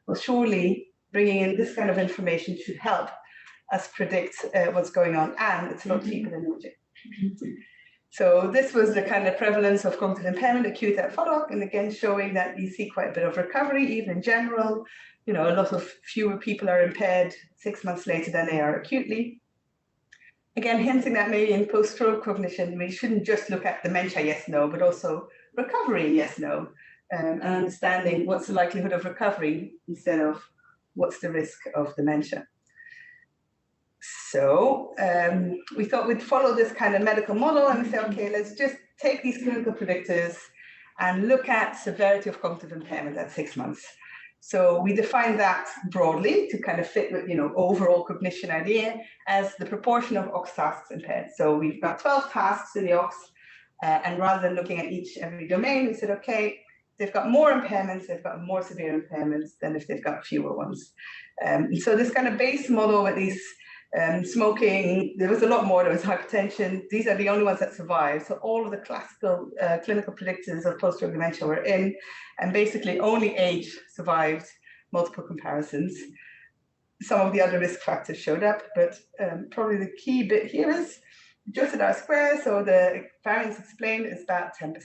well, surely bringing in this kind of information should help us predict what's going on, and it's a lot cheaper than imaging. So this was the kind of prevalence of cognitive impairment acute at follow-up, and again showing that you see quite a bit of recovery, even in general. A lot of fewer people are impaired 6 months later than they are acutely. Again, hinting that maybe in post-stroke cognition, we shouldn't just look at dementia, yes, no, but also recovery, yes, no, and understanding what's the likelihood of recovery instead of what's the risk of dementia. So we thought we'd follow this kind of medical model and say, okay, let's just take these clinical predictors and look at severity of cognitive impairment at 6 months. So we define that broadly to kind of fit with, overall cognition idea as the proportion of OX tasks impaired. So we've got 12 tasks in the OX, and rather than looking at every domain, we said, okay, they've got more impairments, they've got more severe impairments than if they've got fewer ones. So this kind of base model with these smoking, there was a lot more, there was hypertension. These are the only ones that survived. So all of the classical clinical predictors of post-stroke dementia were in, and basically only age survived multiple comparisons. Some of the other risk factors showed up, but probably the key bit here is adjusted R-square, so the variance explained is about 10%.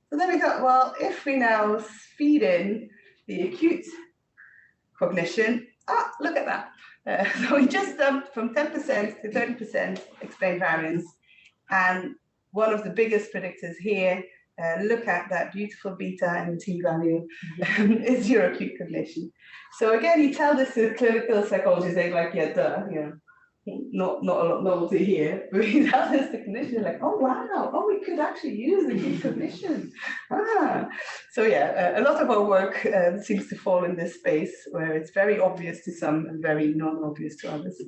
So then we thought, well, if we now feed in the acute cognition, look at that. So we just jumped from 10% to 30% explained variance. And one of the biggest predictors here, look at that beautiful beta and T value, is your acute cognition. So again, you tell this to clinical psychologists, they're like, yeah, duh, not a lot of novelty here. But we tell this to clinicians, like, oh, wow, we could actually use acute cognition. So yeah, a lot of our work seems to fall in this space where it's very obvious to some and very non-obvious to others.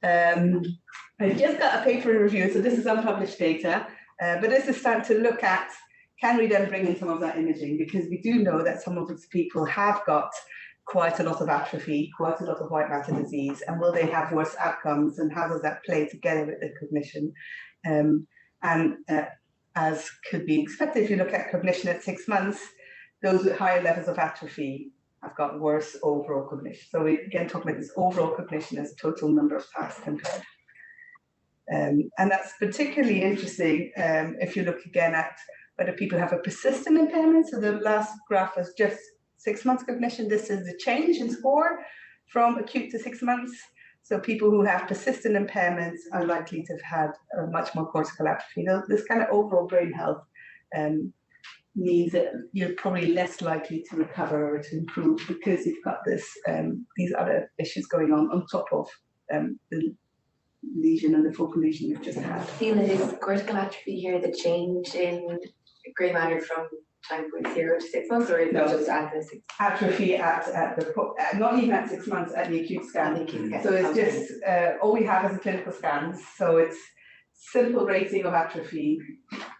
I just got a paper review, so this is unpublished data, but this is starting to look at, can we then bring in some of that imaging? Because we do know that some of these people have got quite a lot of atrophy, quite a lot of white matter disease, and will they have worse outcomes, and how does that play together with the cognition? As could be expected, if you look at cognition at 6 months, those with higher levels of atrophy have got worse overall cognition. So we again talk about this overall cognition as total number of tasks compared. And that's particularly interesting if you look again at whether people have a persistent impairment. So the last graph was just 6 months cognition. This is the change in score from acute to 6 months. So people who have persistent impairments are likely to have had much more cortical atrophy. This kind of overall brain health means that you're probably less likely to recover or to improve because you've got these other issues going on top of the lesion and the focal lesion you've just had. Nele, is cortical atrophy here the change in grey matter from time point 0 to 6 months, or is it just at the 6 months? Atrophy at the not even at 6 months, at the acute scan. So it's just all we have is the clinical scans. So it's simple rating of atrophy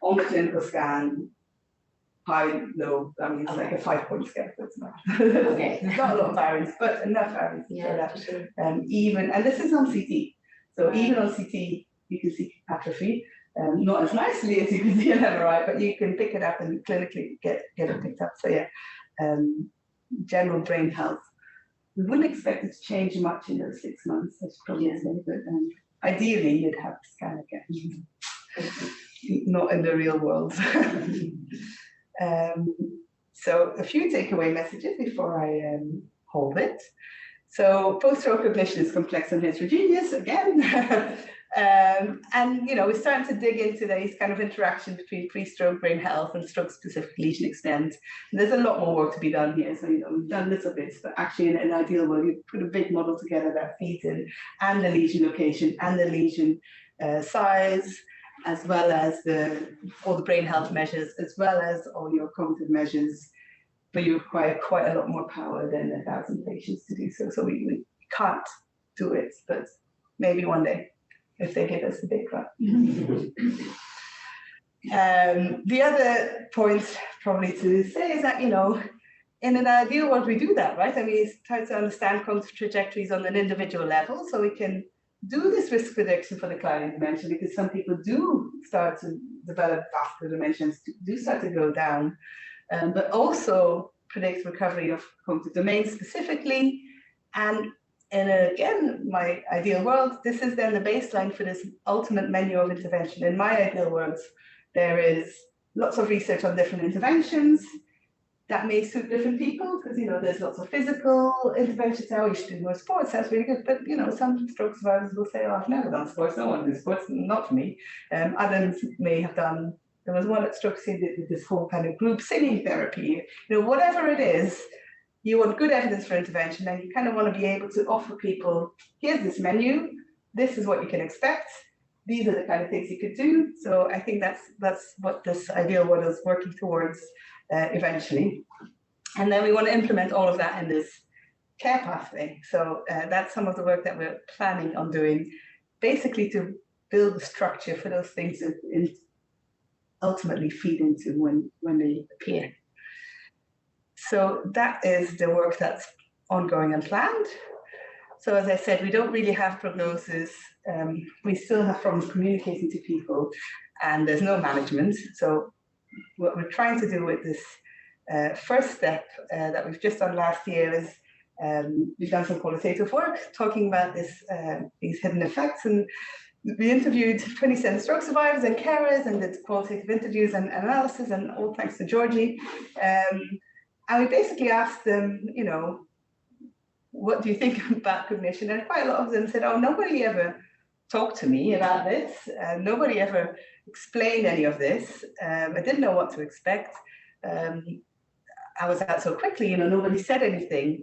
on the clinical scan, high, low. I mean, it's like a 5-point scale. So it's not. Okay. There's not a lot of variance, but enough variance. Yeah, So that, even, and this is on CT. So even on CT, you can see atrophy. Not as nicely as you can see an MRI, but you can pick it up and clinically get it picked up. So yeah, general brain health. We wouldn't expect it to change much in those 6 months, I should probably say, but ideally you'd have to scan again. Not in the real world. So a few takeaway messages before I hold it. So post-stroke cognition is complex and heterogeneous again. And we're starting to dig into these kind of interactions between pre-stroke brain health and stroke-specific lesion extent. And there's a lot more work to be done here. So we've done little bits, but actually in an ideal world, you put a big model together that feeds in and the lesion location and the lesion size as well as all the brain health measures, as well as all your cognitive measures, but you require quite a lot more power than 1,000 patients to do so. So we can't do it, but maybe one day, if they give us a big grant. The other point probably to say is that, you know, in an ideal world, we do that, right? And we try to understand cognitive trajectories on an individual level so we can do this risk prediction for declining dementia, because some people do start to develop vascular dementia, do start to go down, but also predict recovery of cognitive domains specifically. And again, my ideal world, this is then the baseline for this ultimate menu of intervention. In my ideal world, there is lots of research on different interventions that may suit different people, because, you know, there's lots of physical interventions. Oh, you should do more sports, that's really good. But, you know, some stroke survivors will say, oh, I've never done sports, no one does sports, not for me. Others may have done, there was one at Stroke City that did this whole kind of group singing therapy. You know, whatever it is, you want good evidence for intervention, and you kind of want to be able to offer people, here's this menu, this is what you can expect, these are the kind of things you could do. So I think that's what this ideal world is working towards eventually. And then we want to implement all of that in this care pathway. So that's some of the work that we're planning on doing, basically to build the structure for those things that ultimately feed into when they appear. So that is the work that's ongoing and planned. So as I said, we don't really have prognosis. We still have problems communicating to people, and there's no management. So what we're trying to do with this first step that we've just done last year is we've done some qualitative work talking about these hidden effects, and we interviewed 27 stroke survivors and carers and did qualitative interviews and analysis, and all thanks to Georgie. And we basically asked them, you know, what do you think about cognition? And quite a lot of them said, oh, nobody ever talked to me about this. Nobody ever explained any of this. I didn't know what to expect. I was out so quickly, you know, nobody said anything.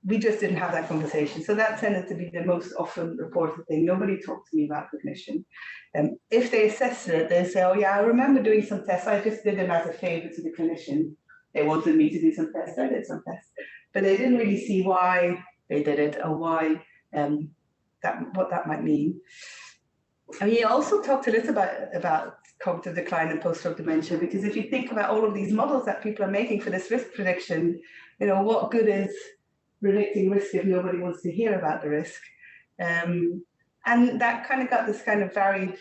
We just didn't have that conversation. So that tended to be the most often reported thing. Nobody talked to me about cognition. If they assess it, they say, oh yeah, I remember doing some tests. I just did them as a favor to the clinician. They wanted me to do some tests, I did some tests. But they didn't really see why they did it or why what that might mean. And we also talked a little about cognitive decline and post-stroke dementia, because if you think about all of these models that people are making for this risk prediction, you know, what good is predicting risk if nobody wants to hear about the risk? And that kind of got this kind of varied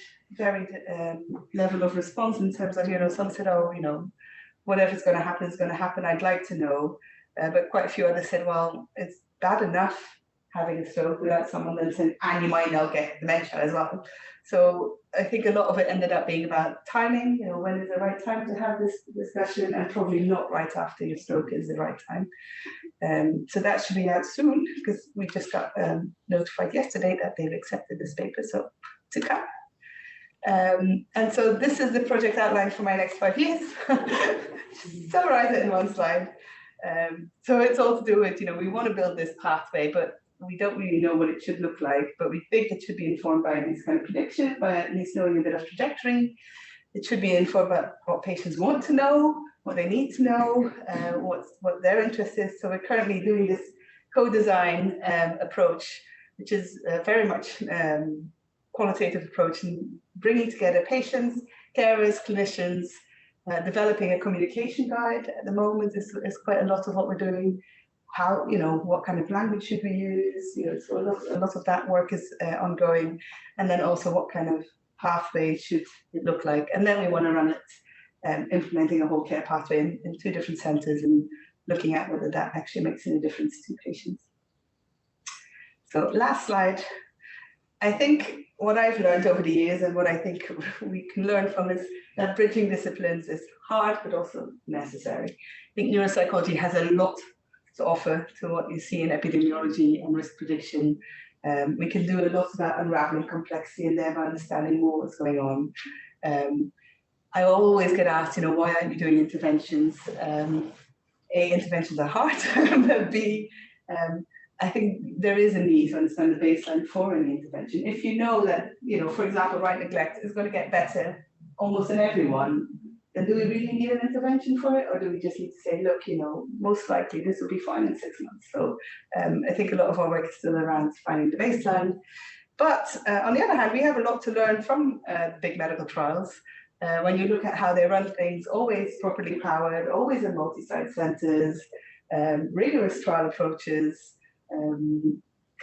level of response in terms of, you know, some said, oh, you know, whatever's going to happen is going to happen, I'd like to know. But quite a few others said, well, it's bad enough having a stroke without someone then saying, and you might now get dementia as well. So I think a lot of it ended up being about timing, you know, when is the right time to have this discussion, and probably not right after your stroke is the right time. So that should be out soon, because we just got notified yesterday that they've accepted this paper, so to come. And so this is the project outline for my next 5 years. Summarize it in one slide. So it's all to do with, you know, we want to build this pathway, but we don't really know what it should look like, but we think it should be informed by these kind of predictions, by at least knowing a bit of trajectory. It should be informed about what patients want to know, what they need to know, what their interest is. So we're currently doing this co-design approach, which is very much qualitative approach, and bringing together patients, carers, clinicians, developing a communication guide at the moment is quite a lot of what we're doing. How, you know, what kind of language should we use? You know, so a lot of that work is ongoing, and then also what kind of pathway should it look like? And then we want to run it, implementing a whole care pathway in 2 different centres and looking at whether that actually makes any difference to patients. So last slide. I think what I've learned over the years, and what I think we can learn from, is that bridging disciplines is hard but also necessary. I think neuropsychology has a lot to offer to what you see in epidemiology and risk prediction. We can do a lot about unraveling complexity and thereby understanding more what's going on. I always get asked, you know, why aren't you doing interventions? A, interventions are hard, but B, I think there is a need to understand the baseline for any intervention. If you know that, for example, right neglect is going to get better almost in everyone, then do we really need an intervention for it? Or do we just need to say, look, most likely this will be fine in 6 months. So I think a lot of our work is still around finding the baseline. But on the other hand, we have a lot to learn from big medical trials. When you look at how they run things, always properly powered, always in multi-site centers, rigorous trial approaches,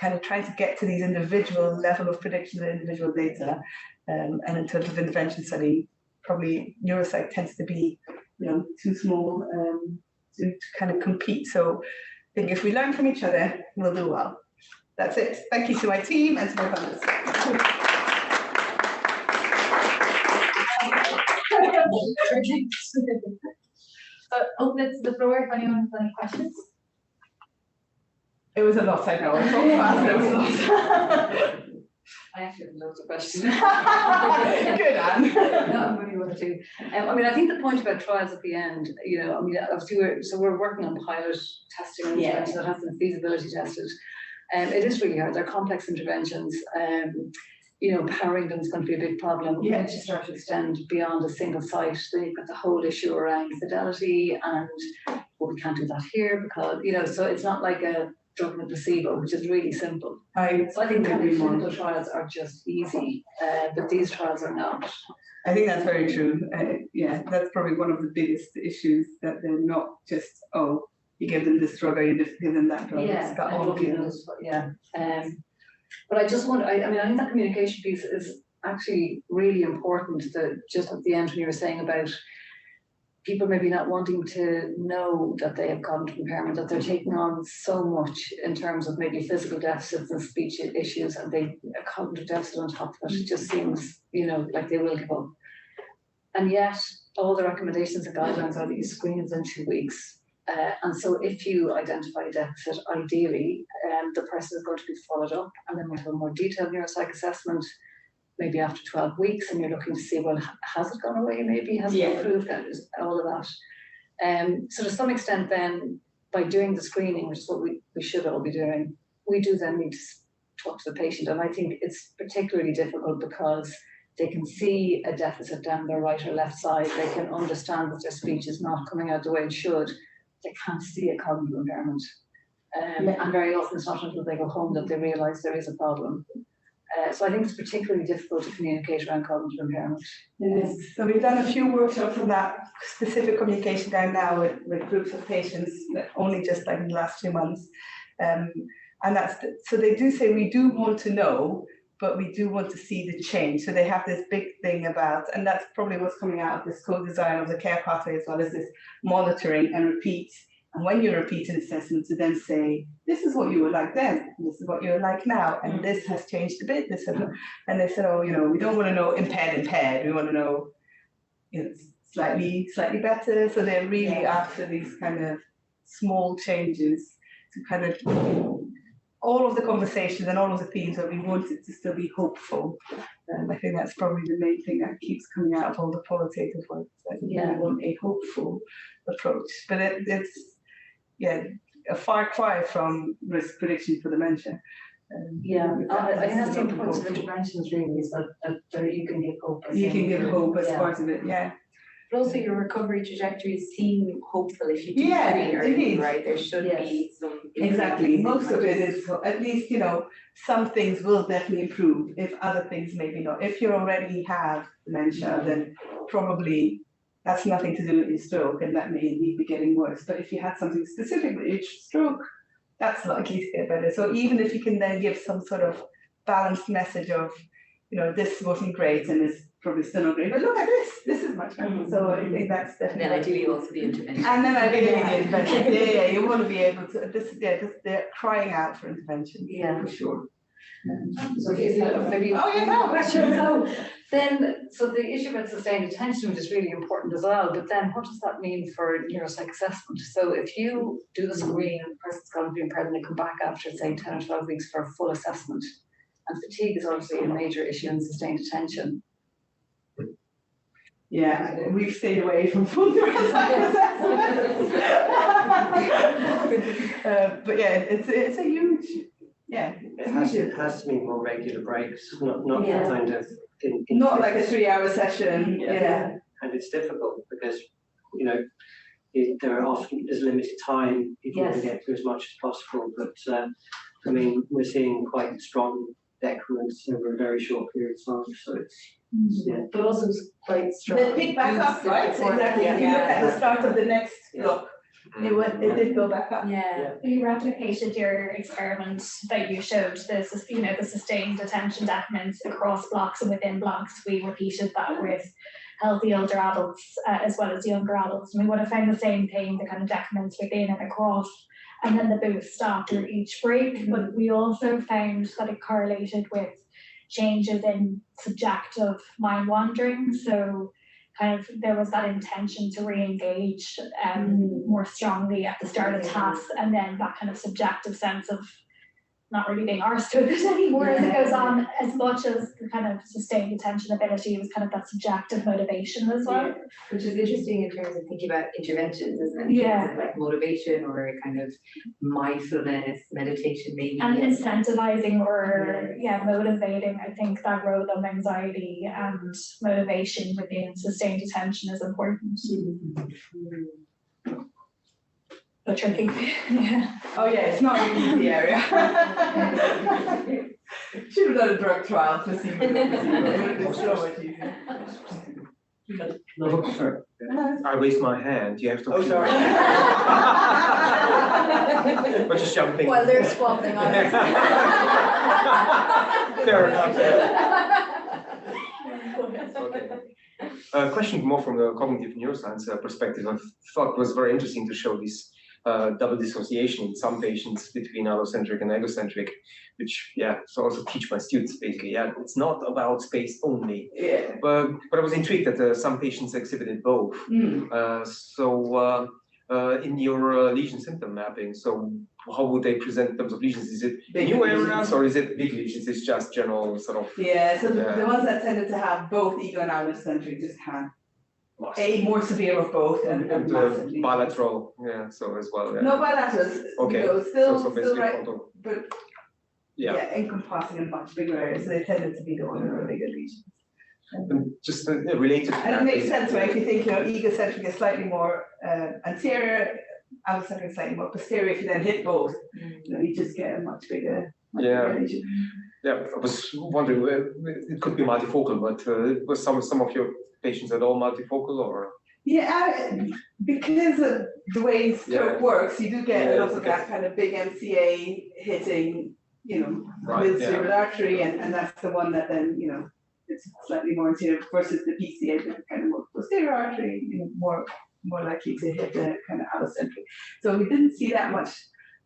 kind of trying to get to these individual level of prediction and individual data. And in terms of intervention study, probably neuropsych tends to be, too small to kind of compete. So I think if we learn from each other, we'll do well. That's it. Thank you to my team and to my funders. Open it to the floor if anyone has any questions. It was a lot, I know. I talked fast, it was a lot. I actually have loads of questions. Good, Anne. No, I'm really one or two. I think the point about trials at the end, obviously we're working on pilot testing and interventions that have been feasibility tested. It is really hard. They're complex interventions. Powering them is going to be a big problem. Yeah. Once you start to extend beyond a single site, then you've got the whole issue around fidelity and, we can't do that here because, so it's not like a drug and a placebo, which is really simple. So I think clinical trials are just easy, but these trials are not. I think that's very true. That's probably one of the biggest issues, that they're not just, you give them this drug or you just give them that drug. It's got all of those. But I just want, I think that communication piece is actually really important, that just at the end when you were saying about people maybe not wanting to know that they have cognitive impairment, that they're taking on so much in terms of maybe physical deficits and speech issues, and a cognitive deficit on top of it. It just seems, like they will give up. And yet, all the recommendations and guidelines are that you screen within 2 weeks. And so if you identify a deficit, ideally, the person is going to be followed up, and then we'll have a more detailed neuropsych assessment, maybe after 12 weeks, and you're looking to see, well, has it gone away? Maybe has it improved? All of that. So to some extent, then, by doing the screening, which is what we should all be doing, we do then need to talk to the patient. And I think it's particularly difficult because they can see a deficit down their right or left side. They can understand that their speech is not coming out the way it should. They can't see a cognitive impairment. And very often it's not until they go home that they realise there is a problem. So I think it's particularly difficult to communicate around cognitive impairment. It is. So we've done a few workshops on that specific communication down now with groups of patients, only just like in the last 2 months. And so they do say, we do want to know, but we do want to see the change. So they have this big thing about, and that's probably what's coming out of this co-design of the care pathway as well, as this monitoring and repeat. And when you repeat an assessment, to then say, this is what you were like then, and this is what you're like now, and this has changed a bit. And they said, we don't want to know impaired. We want to know, slightly better. So they're really after these kind of small changes to kind of all of the conversations and all of the themes that we wanted to still be hopeful. I think that's probably the main thing that keeps coming out of all the qualitative work. That we want a hopeful approach, but it's a far cry from risk prediction for dementia. I think that's the importance of interventions really, is that you can give hope. You can give hope as part of it, But also your recovery trajectories seem hopeful if you do indeed. right? There should be some. Exactly. Most of it is, at least, some things will definitely improve, if other things maybe not. If you already have dementia, then probably that's nothing to do with your stroke, and that may indeed be getting worse. But if you had something specific with your stroke, that's likely to get better. So even if you can then give some sort of balanced message of, this wasn't great and it's probably still not great, but look at this is much better. So I think that's definitely. And then ideally also the intervention. And then ideally the intervention. You want to be able to, they're crying out for intervention. For sure. So maybe question. So the issue about sustained attention, which is really important as well, but then what does that mean for neuropsych assessment? So if you do the screen and the person's going to be impaired and they come back after, say, 10 or 12 weeks for a full assessment, and fatigue is obviously a major issue in sustained attention. Yeah, we've stayed away from full neuroscience assessments. But yeah, it's a huge, yeah. It has to be more regular breaks, not Yeah. kind of Not like a 3-hour session, yeah. And it's difficult because, you know, there are often, there's limited time, people want to get through as much as possible, but I mean, we're seeing quite strong decrements over a very short period of time, so it's, yeah. But also it's quite strong. They pick back up, right? Exactly. If you look at the start of the next block, it did go back up. Yeah. You replicated your experiment that you showed, the sustained attention decrements across blocks and within blocks. We repeated that with healthy older adults as well as younger adults. And we would have found the same thing, the kind of decrements within and across, and then the boost after each break. But we also found that it correlated with changes in subjective mind wandering. So kind of there was that intention to re-engage more strongly at the start of tasks, and then that kind of subjective sense of not really being arsed with it anymore as it goes on, as much as the kind of sustained attention ability was kind of that subjective motivation as well. Which is interesting in terms of thinking about interventions, isn't it? Yeah. Like motivation or kind of mindfulness, meditation maybe. And incentivizing or motivating, I think that role of anxiety and motivation within sustained attention is important. But tricky. Yeah. Oh yeah, it's not an easy area. Should have done a drug trial to see what it would so much easier. No, sorry. I raised my hand, you have to. Oh, sorry. We're just jumping. Well, they're swapping on us. Fair enough. Okay. Question more from the cognitive neuroscience perspective. I thought it was very interesting to show this double dissociation in some patients between allocentric and egocentric, which, so I also teach my students basically, it's not about space only. Yeah. But I was intrigued that some patients exhibited both. In your lesion symptom mapping, so how would they present in terms of lesions? Is it Big new lesions. areas or is it big lesions? It's just general sort of. Yeah, so the ones that tended to have both ego and allocentric just had a more severe of both and massively. Bilateral, so as well. No bilaterals. Okay. No, still basically right, frontal. but Yeah. encompassing a much bigger area. So they tended to be the one who were bigger lesions. And just related to And that. it makes sense, right? If you think, egocentric is slightly more anterior, allocentric is slightly more posterior. If you then hit both, you just get a much bigger lesion. Yeah, I was wondering, it could be multifocal, but was some of your patients at all multifocal or? Yeah, because of the way stroke works, you do get a lot of that kind of big MCA hitting, mid-cerebral artery, and that's the one that then, it's slightly more anterior versus the PCA, the kind of more posterior artery, more likely to hit the kind of allocentric. So we didn't see that much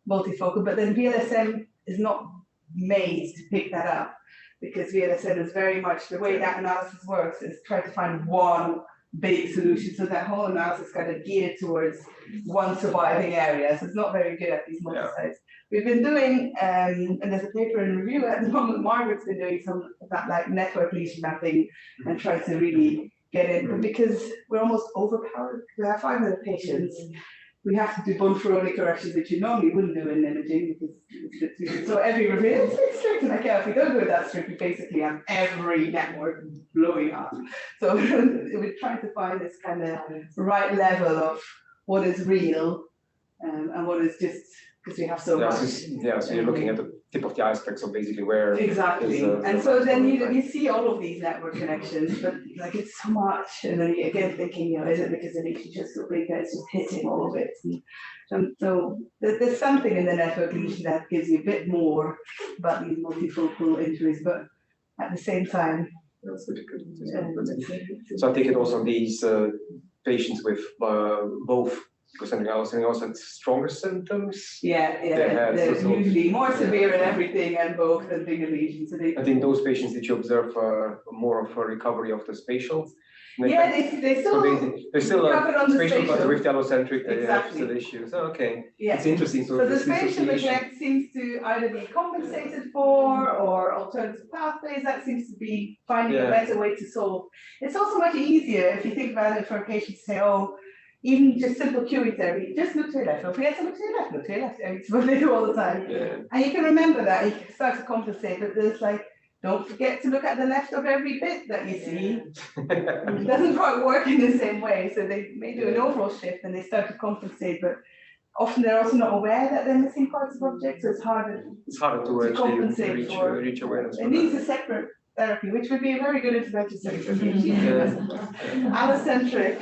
multifocal, but then VLSM is not made to pick that up, because VLSM is very much, the way that analysis works is try to find one big solution, so that whole analysis kind of geared towards one surviving area, so it's not very good at these multi-sites. We've been doing, and there's a paper in review at the moment, Margaret's been doing some of that like network lesion mapping and trying to really get in, but because we're almost overpowered, we have 500 patients, we have to do bone fluoronic corrections, which you normally wouldn't do in imaging because it's so every review, it's very strict, and if we don't do it that strict, we basically have every network blowing up. So we're trying to find this kind of right level of what is real and what is just because we have so much. So you're looking at the tip of the iceberg, so basically where. Exactly, and so then you see all of these network connections, but like it's so much, and then you again thinking, is it because the lesion just so big that it's just hitting all of it? And so there's something in the network lesion that gives you a bit more about these multifocal injuries, but at the same time. So I take it also these patients with both egocentric allocentric also had stronger symptoms. Yeah, They had they're so- usually more severe in everything and both and bigger lesions. So they, I think those patients that you observe more of a recovery of the spatial. yeah, they still They still recover on the spatial, but spatial. with the allocentric, they have Exactly. still issues. Oh, okay, Yeah. it's interesting. So the this spatial dissociation- neglect seems to either be compensated for or alternative pathways. That seems to be finding a better way to solve. It's also much easier if you think about it for a patient to say, oh, even just simple cueing therapy, just look to your left. Don't forget to look to your left, look to your left. It's what they do all the time. Yeah. And you can remember that, you can start to compensate, but there's like, don't forget to look at the left of every bit that you see. It doesn't quite work in the same way, so they may do an overall shift and they start to compensate, but often they're also not aware that they're missing parts of objects, so it's harder to actually compensate for. reach awareness. It needs a separate therapy, which would be a very good intervention therapy. Allocentric.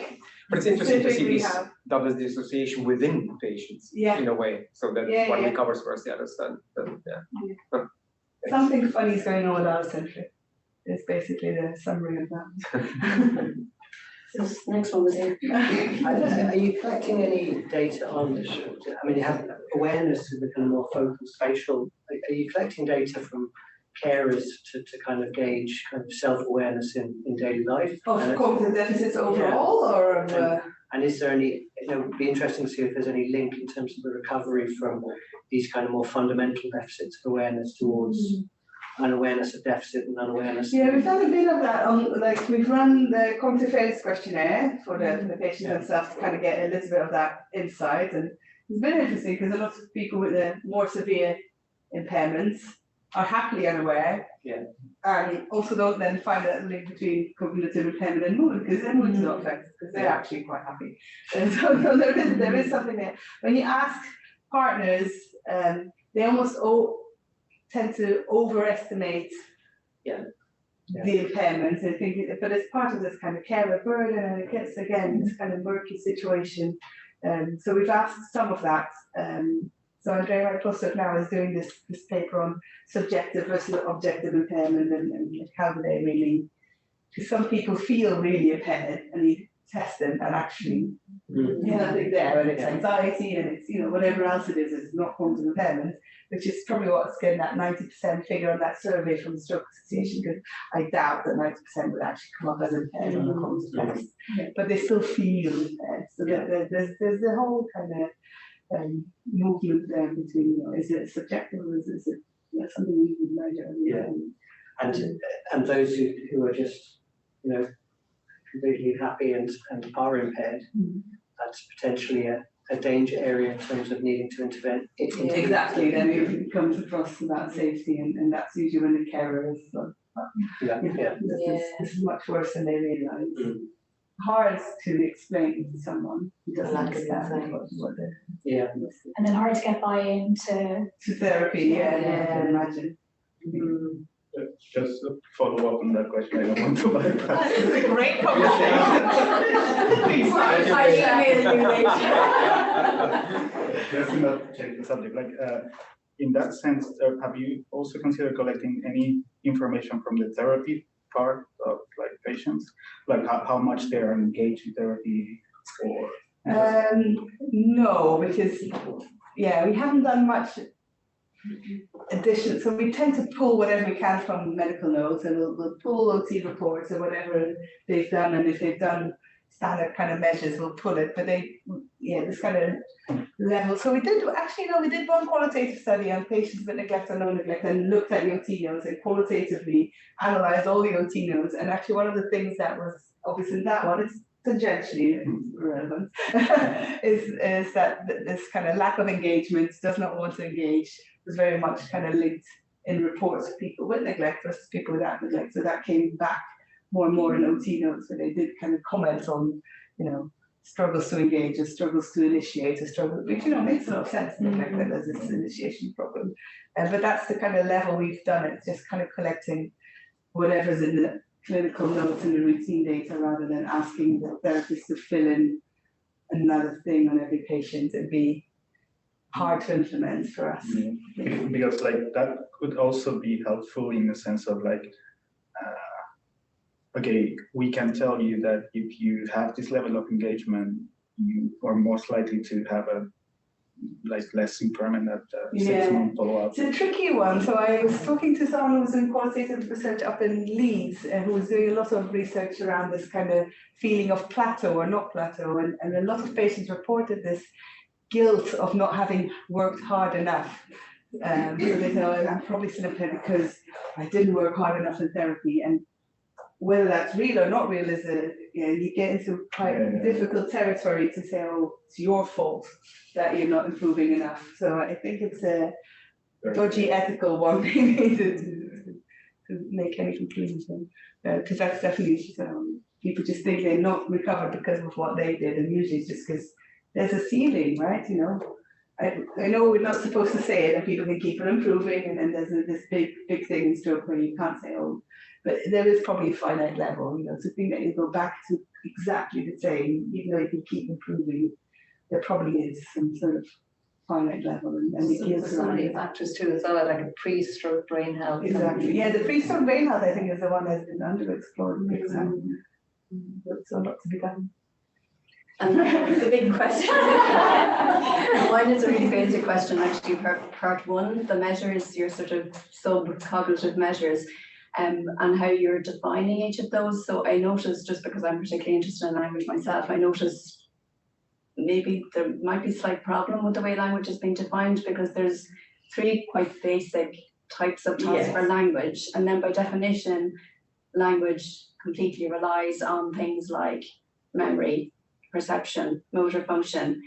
But it's interesting to see Specifically this have- double dissociation within patients in a way, so that one recovers first, the others then Something funny is going on with allocentric. It's basically the summary of that. This next one was here. Are you collecting any data on this? I mean, you have awareness of the kind of more focused spatial. Are you collecting data from carers to kind of gauge kind of self-awareness in daily life? Of cognitive deficits overall, or of and is there any, it would be interesting to see if there's any link in terms of the recovery from these kind of more fundamental deficits of awareness towards an awareness of deficit and unawareness? Yeah, we've done a bit of that on, like, we've run the cognitive failures questionnaire for the patients themselves to kind of get a little bit of that insight. And it's been interesting because a lot of people with the more severe impairments are happily unaware. Yeah. And also don't then find that link between cognitive impairment and mood, because their mood's not affected, because they're actually quite happy. And so there is something there. When you ask partners, they almost tend to overestimate the impairment. They think, but it's part of this kind of carer burden, and it gets again this kind of murky situation. So we've asked some of that. So Andrea at Post Stroke now is doing this paper on subjective versus objective impairment and how do they really, because some people feel really impaired and you test them and actually nothing there, and it's anxiety and it's whatever else it is, it's not cognitive impairment, which is probably what's getting that 90% figure on that survey from the Stroke Association, because I doubt that 90% would actually come up as impaired on the cognitive test, but they still feel impaired. So there's the whole kind of movement there between, is it subjective or is it something we would measure? And those who are just completely happy and are impaired, that's potentially a danger area in terms of needing to intervene. Exactly, then it comes across about safety, and that's usually when the carer is this is much worse than they realise. Hard to explain to someone who doesn't understand what they're and then hard to get buy-in to therapy. I can imagine. Just to follow up on that question, I don't want to bypass. This is a great conversation. Just to not change the subject, like in that sense, have you also considered collecting any information from the therapy part of like patients, like how much they are engaged in therapy, or? No, because we haven't done much addition. So we tend to pull whatever we can from medical notes, and we'll pull OT reports or whatever they've done, and if they've done standard kind of measures, we'll pull it. But this kind of level. So we did one qualitative study on patients with neglect or no neglect, and looked at the OT notes and qualitatively analysed all the OT notes. And actually, one of the things that was obvious in that one, it's tangentially relevant, is that this kind of lack of engagement, does not want to engage, was very much kind of linked in reports of people with neglect versus people without neglect. So that came back more and more in OT notes, where they did kind of comment on, struggles to engage or struggles to initiate or struggles, which makes a lot of sense in the fact that there's this initiation problem. But that's the kind of level we've done it, just kind of collecting whatever's in the clinical notes and the routine data, rather than asking the therapist to fill in another thing on every patient. It'd be hard to implement for us. Because like that could also be helpful in the sense of like, okay, we can tell you that if you have this level of engagement, you are most likely to have a less impairment at 6-month follow-up? It's a tricky one. So I was talking to someone who was doing qualitative research up in Leeds, who was doing a lot of research around this kind of feeling of plateau or not plateau, and a lot of patients reported this guilt of not having worked hard enough. So they say, oh, I'm probably sympathetic because I didn't work hard enough in therapy, and whether that's real or not real is you get into quite difficult territory to say, oh, it's your fault that you're not improving enough. So I think it's a dodgy ethical one maybe to make any conclusions, because that's definitely people just think they're not recovered because of what they did, and usually it's just because there's a ceiling, right? I know we're not supposed to say it, and people can keep on improving, and then there's this big thing in stroke where you can't say, oh, but there is probably a finite level, to think that you go back to exactly the same, even though you can keep improving, there probably is some sort of finite level. And there's so many factors too as well, like a pre-stroke brain health. Exactly, yeah, the pre-stroke brain health I think is the one that's been underexplored big time. So a lot to be done. And the big question, mine is a really basic question actually, part one, the measures, your sort of sub-cognitive measures, and how you're defining each of those. So I noticed, just because I'm particularly interested in language myself, I noticed maybe there might be a slight problem with the way language is being defined, because there's 3 quite basic types of tasks for language, and then by definition, language completely relies on things like memory, perception, motor function.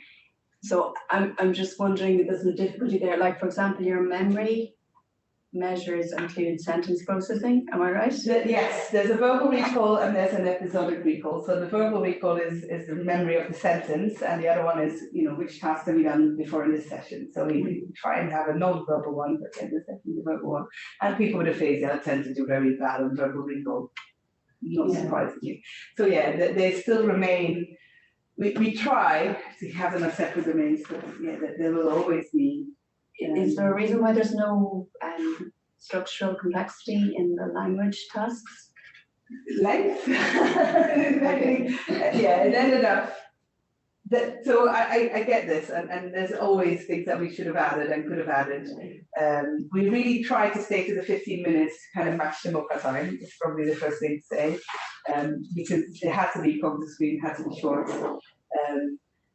So I'm just wondering if there's a difficulty there. Like, for example, your memory measures include sentence processing, am I right? Yes, there's a verbal recall and there's an episodic recall. So the verbal recall is the memory of the sentence, and the other one is, which task have we done before in this session. So we try and have a non-verbal one, but then there's definitely the verbal one. And people with aphasia tend to do very bad on verbal recall, not surprisingly. So yeah, they still remain. We try to have them as separate domains, but there will always be. Is there a reason why there's no structural complexity in the language tasks? Length? It ended up that. So I get this, and there's always things that we should have added and could have added. We really try to stay to the 15 minutes to kind of match them up at time. It's probably the first thing to say, because it had to be cognitive screen, had to be short.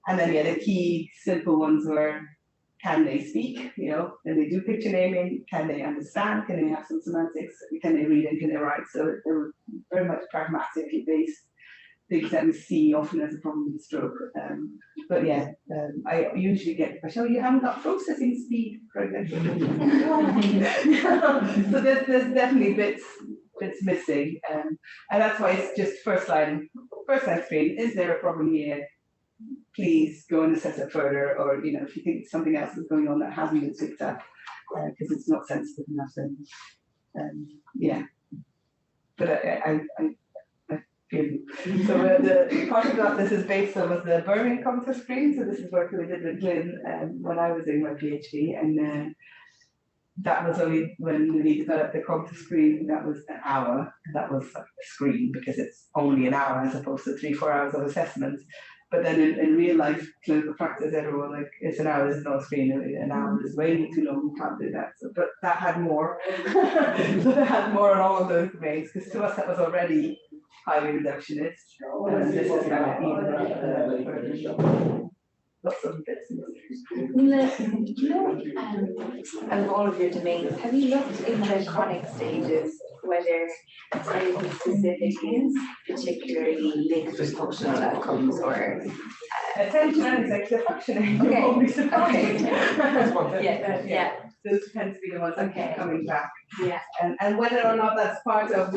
And then the key simple ones were, can they speak? Can they do picture naming? Can they understand? Can they have some semantics? Can they read and can they write? So they were very much pragmatically based things that we see often as a problem with stroke. But I usually get the question, oh, you haven't got processing speed, for example. So there's definitely bits missing. And that's why it's just first line screen. Is there a problem here? Please go and assess it further, or if you think something else is going on that hasn't been picked up, because it's not sensitive enough. Then, but I feel you. So the part of that this is based on was the Birmingham cognitive screen. So this is work we did with Glyn when I was doing my PhD, and that was only when we developed the cognitive screen. That was an hour. That was a screen because it's only an hour as opposed to 3-4 hours of assessment. But then in real life clinical practice, everyone it's an hour, there's no screen, an hour is way too long, you can't do that. So, but that had more. So that had more on all of those domains, because to us that was already highly reductionist. And this is kind of even lots of bits. Out of all of your domains, have you looked into chronic stages, whether anything specific is particularly linked with functional outcomes or attention and executive functioning? Okay. You won't be surprised. Yeah. Those tend to be the ones that keep coming back. Yeah. And whether or not that's part of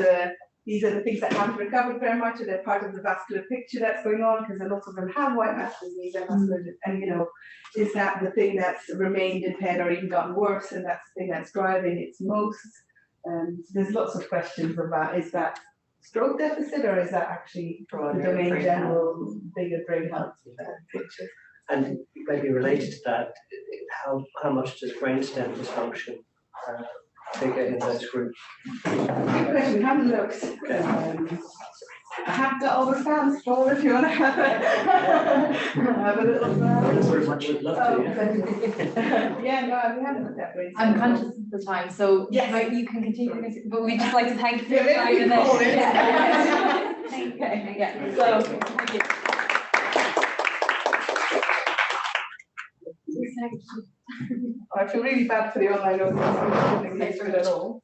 these are the things that haven't recovered very much, or they're part of the vascular picture that's going on, because a lot of them have white matter disease and vascular, and is that the thing that's remained impaired or even gotten worse, and that's the thing that's driving it most? There's lots of questions about, is that stroke deficit, or is that actually the domain general bigger brain health picture? And maybe related to that, how much does brainstem dysfunction figure in those groups? Good question. We haven't looked. have got all the stands for if you want to have a little. Thanks very much. We'd love to. Yeah, no, we haven't looked at ways. I'm conscious of the time, so Yes. maybe you can continue, but we'd just like to thank you for your Yeah, time. maybe we call it. Yeah. Thank you. Yeah, so, thank you. I feel really bad for the online audience who didn't get through it at all.